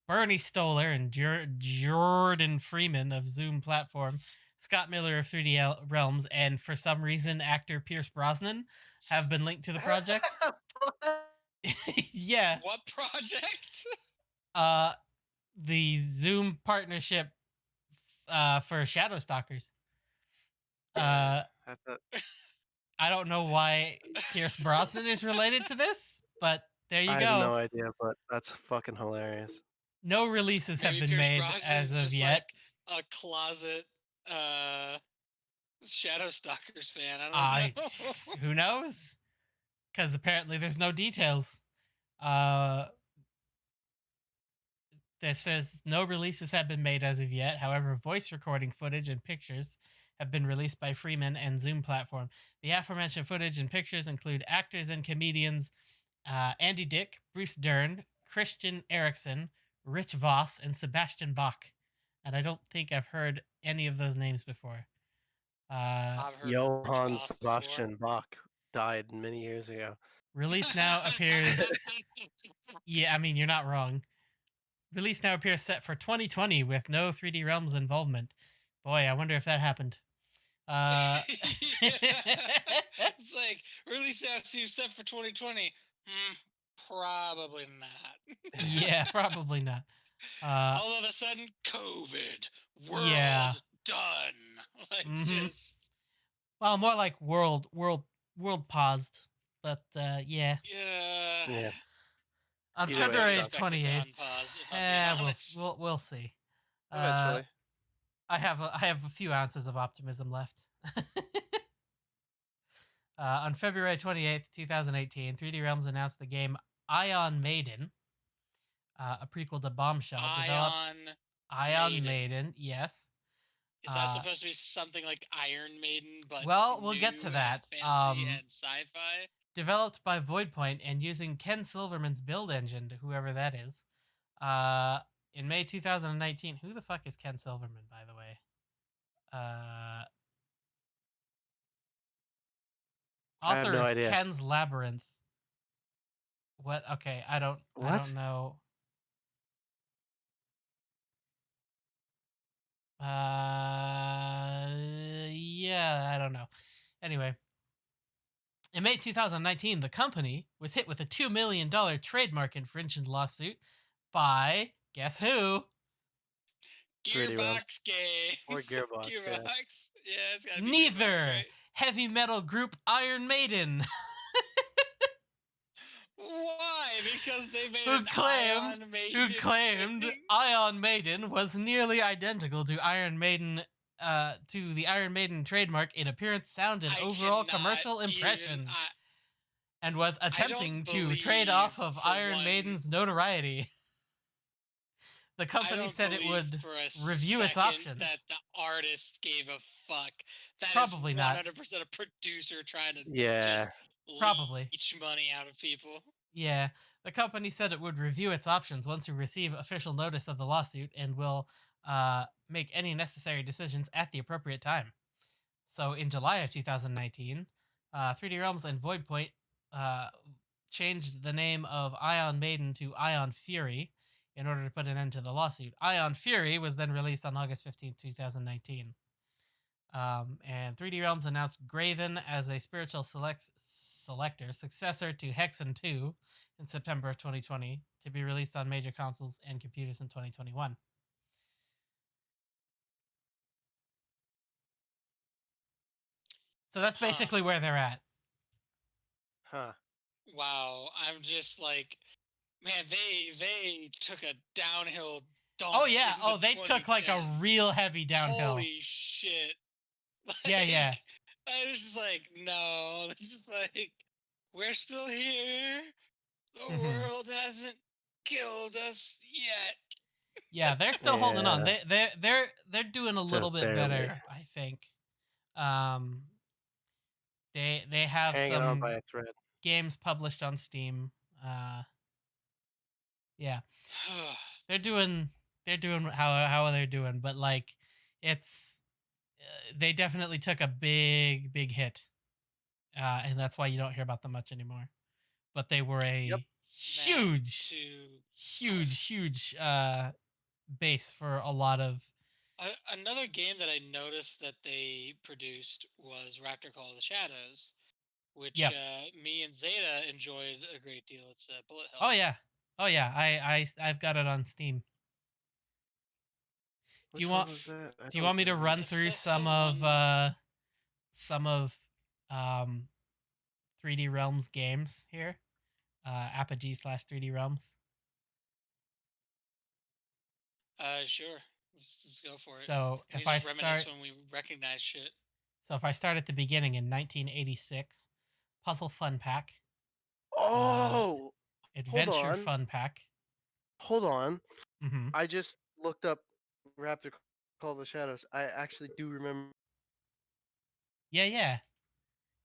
Bernie Stoller and Jordan Freeman of Zoom Platform, Scott Miller of 3D Realms, and for some reason actor Pierce Brosnan have been linked to the project. Yeah. What project? The Zoom partnership for Shadow Stalkers. I don't know why Pierce Brosnan is related to this, but there you go. I have no idea, but that's fucking hilarious. No releases have been Pierce made Brosnan's as of just yet. Like a closet Shadow Stalkers fan. I don't know. Who knows? Because apparently there's no details. This says no releases have been made as of yet. However, voice recording footage and pictures have been released by Freeman and Zoom Platform. The aforementioned footage and pictures include actors and comedians Andy Dick, Bruce Dern, Christian Eriksen, Rich Voss, and Sebastian Bach. And I don't think I've heard any of those names before. I've heard Johann Sebastian Bach died many years ago. Release now appears... Yeah, I mean, you're not wrong. Release now appears set for 2020 with no 3D Realms involvement. Boy, I wonder if that happened. It's like, release now seems set for 2020. Probably not. Yeah, probably not. All of a sudden, COVID. World done. Like, just... Well, more like world paused. But, yeah. Yeah. On Either way, February it sucks. 28th, we'll see. Eventually. I have a few ounces of optimism left. On February 28th, 2018, 3D Realms announced the game Ion Maiden, a prequel to Bombshell. Ion Maiden, yes. Is that supposed to be something like Iron Maiden, but well, we'll get to that. Fancy and sci-fi. Developed by Voidpoint and using Ken Silverman's build engine, whoever that is. In May 2019, who the fuck is Ken Silverman, by the way? I have Author no of idea. Ken's Labyrinth. What? Okay, I don't know. Yeah, I don't know. Anyway, in May 2019, the company was hit with a $2 million trademark infringement lawsuit by, guess who? Gearbox Games. Or Gearbox. Gearbox. Yeah, it's gotta be Neither. Gearbox, right? Heavy metal group Iron Maiden. Why? Because they made Who claimed Ion Maiden was nearly identical to Iron Maiden, to the Iron Maiden trademark in appearance, sound, and overall commercial impression, and was attempting to trade off of Iron Maiden's notoriety. The company said it would review its options. That the artist gave a fuck. That Probably is 100% not. a producer trying to Yeah. just Probably leech money out of people. Yeah, The company said it would review its options once we receive official notice of the lawsuit and will make any necessary decisions at the appropriate time. So in July of 2019, 3D Realms and Voidpoint changed the name of Ion Maiden to Ion Fury in order to put an end to the lawsuit. Ion Fury was then released on August 15th, 2019. And 3D Realms announced Graven as a spiritual selector, successor to Hexen 2 in September of 2020, to be released on major consoles and computers in 2021. So that's basically where they're at. Huh. Wow, I'm just like, man, they took a downhill dump. Oh yeah, they took like a real heavy downhill. Holy shit. Like, yeah. I was just like, no, it's just like, we're still here. The world hasn't killed us yet. Yeah, they're still holding on. They're doing a little bit better, I think. They have hanging some on by a thread. Games published on Steam. Yeah, they're doing how they're doing, but like it's they definitely took a big hit, and that's why you don't hear about them much anymore. But they were a huge base for a lot of. Another game that I noticed that they produced was Raptor Call of the Shadows, which me and Zeta enjoyed a great deal. It's bullet hell. Oh yeah. I've got it on Steam. Do you want me to run through some of 3D Realms games here? Apogee/3D Realms. Sure. Let's go for it. So if I start when we recognize shit. So if I start at the beginning in 1986, Puzzle Fun Pack. Oh, Adventure Fun Pack. Hold on. Mm-hmm. I just looked up Raptor Call of the Shadows. I actually do remember. Yeah.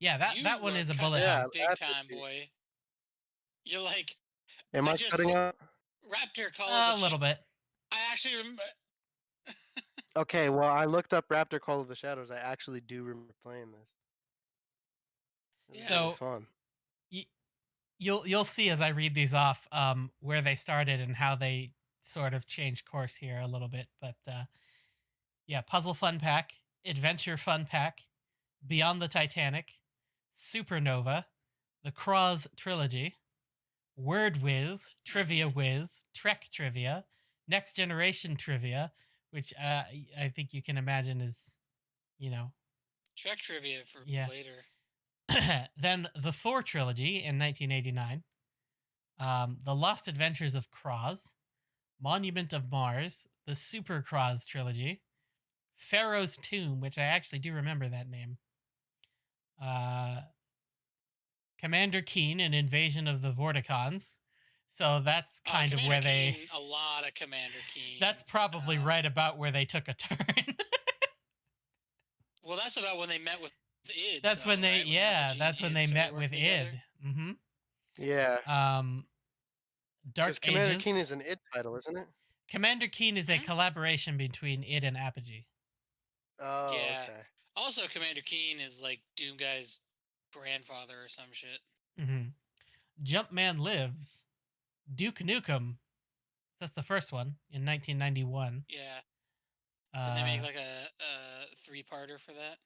That one is a bullet hell. Big time, boy. You're like. Am I cutting out? Raptor Call of the a little bit. I actually remember. Okay, well, I looked up Raptor Call of the Shadows. I actually do remember playing this. So really fun. You'll see as I read these off where they started and how they sort of changed course here a little bit. But Puzzle Fun Pack, Adventure Fun Pack, Beyond the Titanic, Supernova, the Croz Trilogy, Word Whiz, Trivia Whiz, Trek Trivia, Next Generation Trivia, which I think you can imagine is, Trek Trivia for later. Then the Thor Trilogy in 1989, The Lost Adventures of Croz, Monument of Mars, the Super Croz Trilogy, Pharaoh's Tomb, which I actually do remember that name, Commander Keen and Invasion of the Vorticons. So that's kind of where a lot of Commander Keen. That's probably right about where they took a turn. Well, that's about when they met with id. That's when they that's when they met with id. Mm-hmm. Yeah. Dark Ages. Commander Keen is an id title, isn't it? Commander Keen is a collaboration between id and Apogee. Oh, yeah. Okay. Also, Commander Keen is like Doom Guy's grandfather or some shit. Mm-hmm. Jumpman Lives, Duke Nukem. That's the first one in 1991. Yeah. Did they make like a 3-parter for that?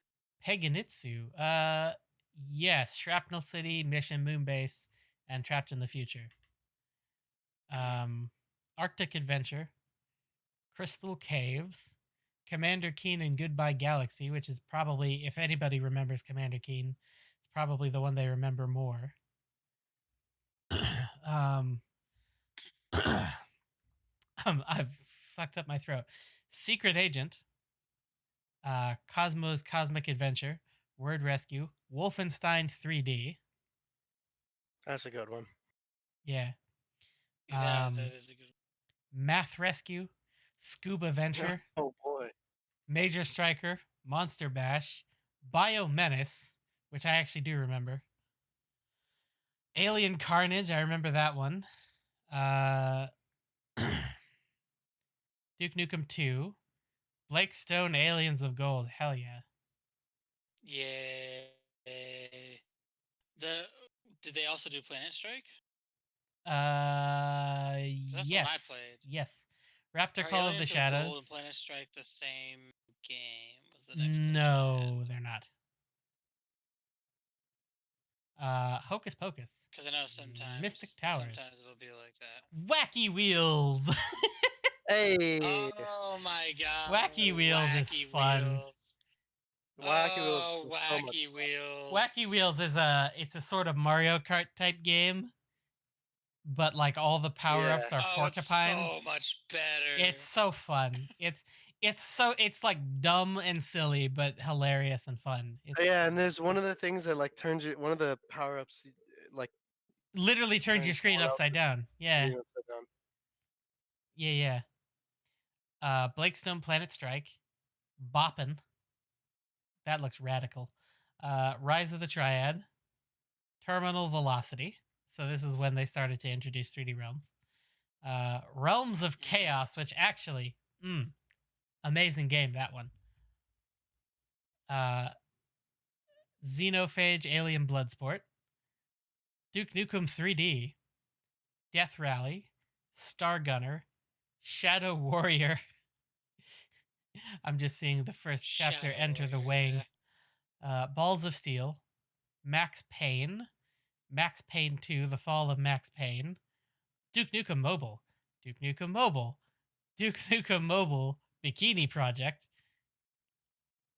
Paganitsu. Yes. Shrapnel City, Mission Moonbase, and Trapped in the Future. Arctic Adventure, Crystal Caves, Commander Keen and Goodbye Galaxy, which is probably, if anybody remembers Commander Keen, it's probably the one they remember more. I've fucked up my throat. Secret Agent, Cosmo's Cosmic Adventure, Word Rescue, Wolfenstein 3D. That's a good one. Yeah. Yeah, that is a good one. Math Rescue, Scuba Venture. Oh boy. Major Striker, Monster Bash, Bio Menace, which I actually do remember. Alien Carnage, I remember that one. Uh, Duke Nukem 2. Blake Stone, Aliens of Gold. Hell yeah. Yeah. Did they also do Planet Strike? That's the one I played. Yes. Raptor Are Call of the Aliens of Gold and Shadows. Planet Strike the same game? Was the next question I No, had. they're not. Hocus Pocus. Because I know sometimes Mystic Towers. sometimes it'll be like that. Wacky Wheels. Hey, Oh my god. Wacky Wheels is fun. Wheels. Wacky Wheels. Oh, is so much Wacky Wheels. Wacky Wheels is it's a sort of Mario Kart type game, but like all the power-ups are porcupines. It's so much better. It's so fun. It's like dumb and silly, but hilarious and fun. Yeah, and there's one of the things that like turns you. One of the power ups, like literally turns your screen upside down. Yeah. screen upside down. Yeah. Blake Stone, Planet Strike, Boppin'. That looks radical. Rise of the Triad, Terminal Velocity. So this is when they started to introduce 3D realms. Realms of Chaos, which actually, amazing game, that one. Xenophage, Alien Bloodsport, Duke Nukem 3D, Death Rally, Star Gunner, Shadow Warrior. I'm just seeing the first chapter enter the wing. Balls of Steel, Max Payne, Max Payne 2, The Fall of Max Payne, Duke Nukem Mobile, Duke Nukem Mobile, Duke Nukem Mobile, Bikini Project.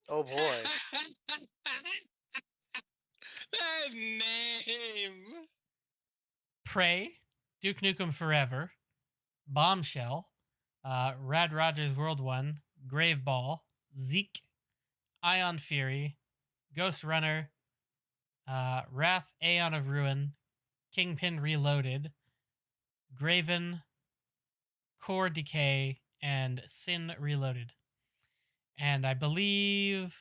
Oh boy. That name. Prey, Duke Nukem Forever, Bombshell, Rad Rogers World 1, Grave Ball, Zeke, Ion Fury, Ghost Runner, Wrath, Aeon of Ruin, Kingpin Reloaded, Graven, Core Decay, and Sin Reloaded. And I believe,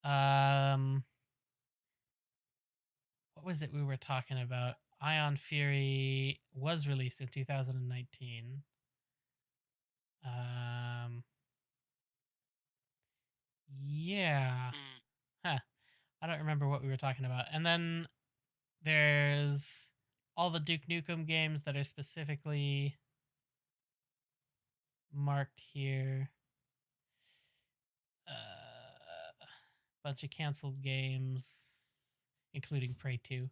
what was it we were talking about? Ion Fury was released in 2019. Yeah. Huh. I don't remember what we were talking about. And then there's all the Duke Nukem games that are specifically marked here. Bunch of canceled games, including Prey 2.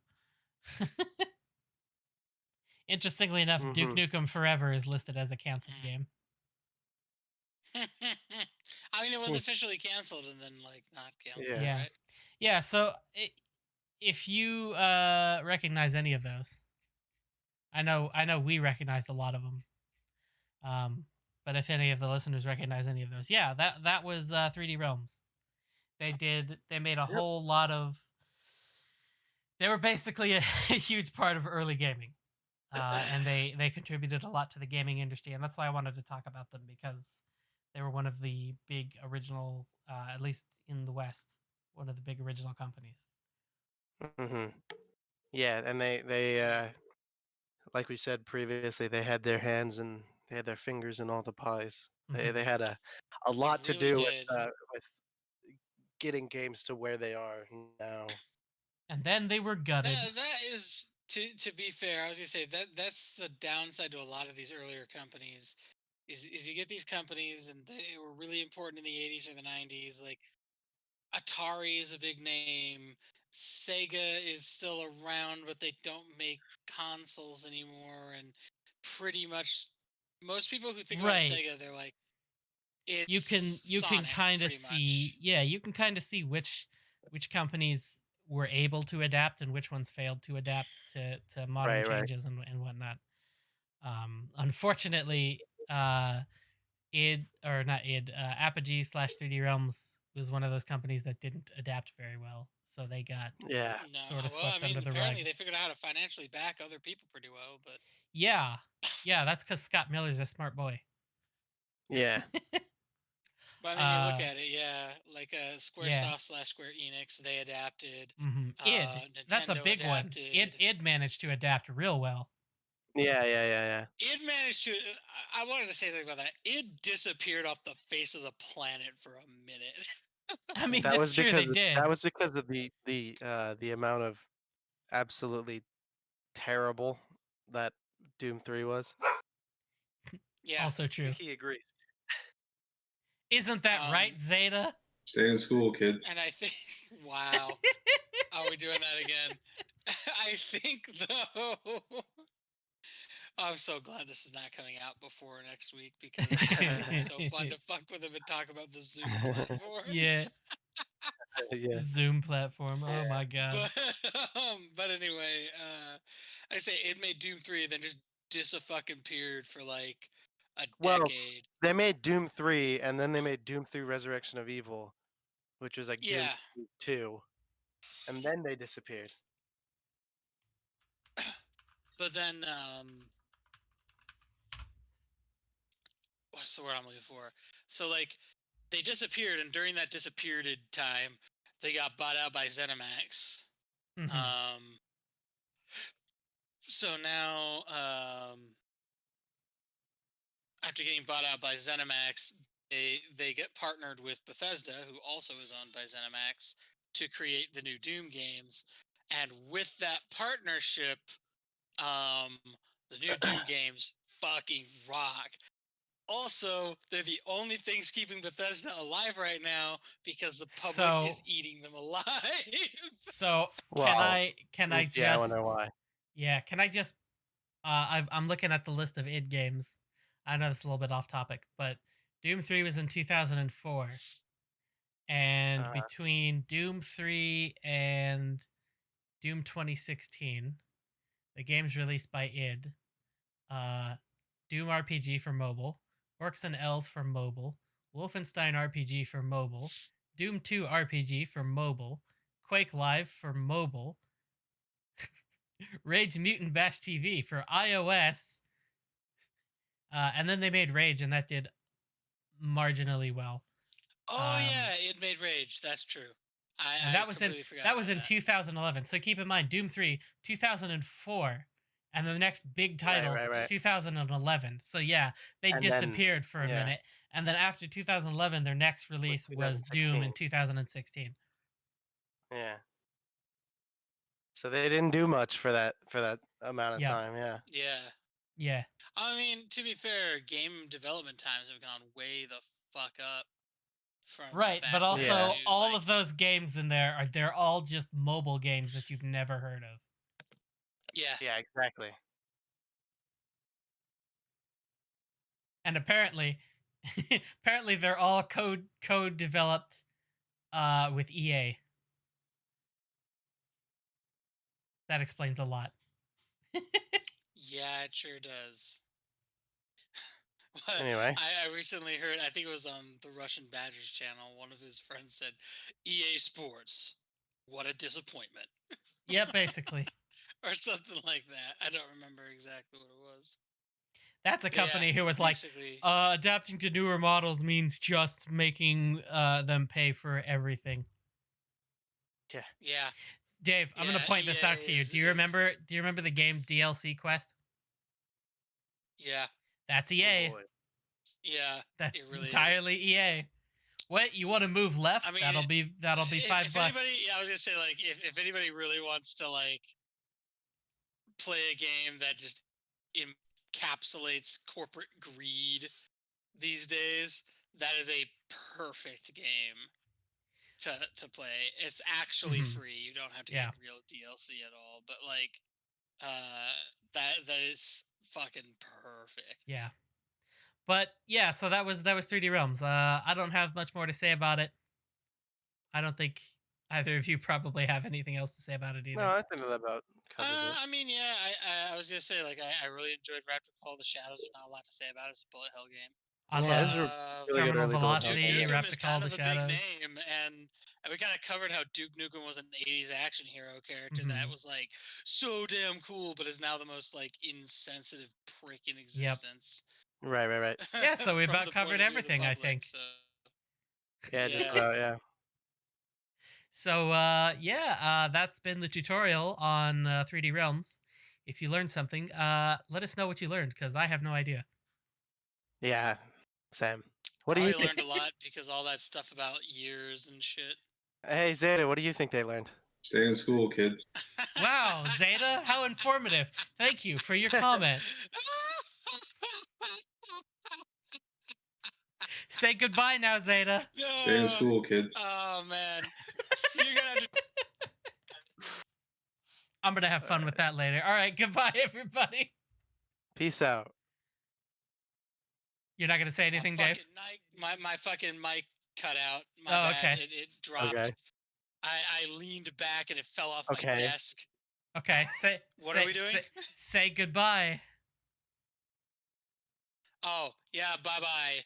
Interestingly enough, Duke Nukem Forever is listed as a canceled game. I mean, it was officially canceled and then like not canceled, Yeah. right? Yeah, so if you recognize any of those, I know we recognized a lot of them. But if any of the listeners recognize any of those, yeah, that was 3D Realms. They made a whole lot of. They were basically a huge part of early gaming, and they contributed a lot to the gaming industry, and that's why I wanted to talk about them, because they were one of the big original, at least in the West, one of the big original companies. Yeah, and they like we said previously, they had their hands and they had their fingers in all the pies. They had a lot to do with getting games to where they are now. And then they were gutted. That is, to be fair, I was gonna say that's the downside to a lot of these earlier companies. Is you get these companies and they were really important in the 80s or the 90s. Like Atari is a big name. Sega is still around, but they don't make consoles anymore. And pretty much most people who think about Sega, they're like, it's you can kind of see, you can kind of see which companies were able to adapt and which ones failed to adapt to modern changes and whatnot. Unfortunately, Apogee / 3D Realms was one of those companies that didn't adapt very well, so they got sort of swept under the rug. Apparently they figured out how to financially back other people pretty well, but yeah, that's because Scott Miller's a smart boy. Yeah. But I mean, you look at it, like Squaresoft / Square Enix, they adapted. Id, that's a big one. Id managed to adapt real well. Yeah. It managed to. I wanted to say something about that. It disappeared off the face of the planet for a minute. I mean, That that's was true. because They did. that was because of the amount of absolutely terrible that Doom 3 was. Yeah. Also I true. think he agrees. Isn't that right, Zeta? Stay in school, kid. And I think, wow, are we doing that again? I think though. I'm so glad this is not coming out before next week because it's so fun to fuck with him and talk about the Zoom platform. Yeah. Yeah. Zoom platform. Oh my god. But anyway, I say it made Doom 3 then just disappeared for like a Well, decade. they made Doom 3 and then they made Doom 3 Resurrection of Evil, which was like Yeah. Doom 2. And then they disappeared. But then what's the word I'm looking for? So like they disappeared, and during that disappeared time, they got bought out by ZeniMax. Mhm. So now, after getting bought out by ZeniMax, they get partnered with Bethesda, who also is owned by ZeniMax, to create the new Doom games. And with that partnership, the new Doom games fucking rock. Also, they're the only things keeping Bethesda alive right now because the public is eating them alive. So Wow. can I Yeah, I just wonder why. Yeah, can I just I'm looking at the list of id games. I know it's a little bit off topic, but Doom 3 was in 2004. And between Doom 3 and Doom 2016, the games released by id, Doom RPG for mobile, Orcs and Elves for mobile, Wolfenstein RPG for mobile, Doom 2 RPG for mobile, Quake Live for mobile, Rage Mutant Bash TV for iOS, and then they made Rage, and that did marginally well. Oh yeah, it made Rage. That's true. And that was in 2011. So keep in mind, Doom 3, 2004, and then the next big title, right. 2011. So yeah, they disappeared for a minute, and then after 2011, their next release was Doom in 2016. Yeah. So they didn't do much for that amount of time. Yeah. Yeah. I mean, to be fair, game development times have gone way the fuck up. Right, but also all of those games in there they're all just mobile games that you've never heard of. Yeah. Yeah, exactly. And apparently they're all code developed with EA. That explains a lot. Yeah, it sure does. Anyway, I recently heard, I think it was on the Russian Badgers channel, one of his friends said, EA Sports, what a disappointment. Yeah, basically. Or something like that. I don't remember exactly what it was. That's a company who was like, adapting to newer models means just making them pay for everything. Yeah. Yeah. Dave, I'm going to point this out to you. Do you remember the game DLC Quest? Yeah. That's EA. Oh, yeah. That's really entirely EA. What, you want to move left? I mean, that'll be $5. I was gonna say, like, if anybody really wants to like play a game that just encapsulates corporate greed these days, that is a perfect game to play. It's actually free. You don't have to get real DLC at all. But like, that is fucking perfect. Yeah. But yeah, so that was 3D Realms. I don't have much more to say about it. I don't think either of you probably have anything else to say about it either. No, I think that about covers it. I mean, yeah, I was gonna say, like, I really enjoyed Raptor Call of the Shadows. There's not a lot to say about it. It's a bullet hell game. I love Terminal Velocity, Raptor Call of the Shadows. Big name, and we kind of covered how Duke Nukem was an '80s action hero character that was like so damn cool, but is now the most like insensitive prick in existence. Yep. Right. Yeah, so we about covered everything, I think. So. Yeah, just about, yeah. So, that's been the tutorial on 3D Realms. if you learned something, let us know what you learned, because I have no idea. Yeah, same. What do I you learned think? a lot because all that stuff about years and shit. Hey, Zeta, what do you think they learned? Stay in school, kids. Wow, Zeta, how informative. Thank you for your comment. Say goodbye now, Zeta. No. Stay in school, kids. Oh man, you're gonna have to. I'm gonna have fun with that later. All right, goodbye, everybody. Peace out. You're not gonna say anything, Dave? My fucking mic cut out. My Oh, bad. okay. It dropped. Okay. I leaned back and it fell off my Okay. desk. Okay, What are we doing? Say goodbye. Oh, yeah, bye-bye.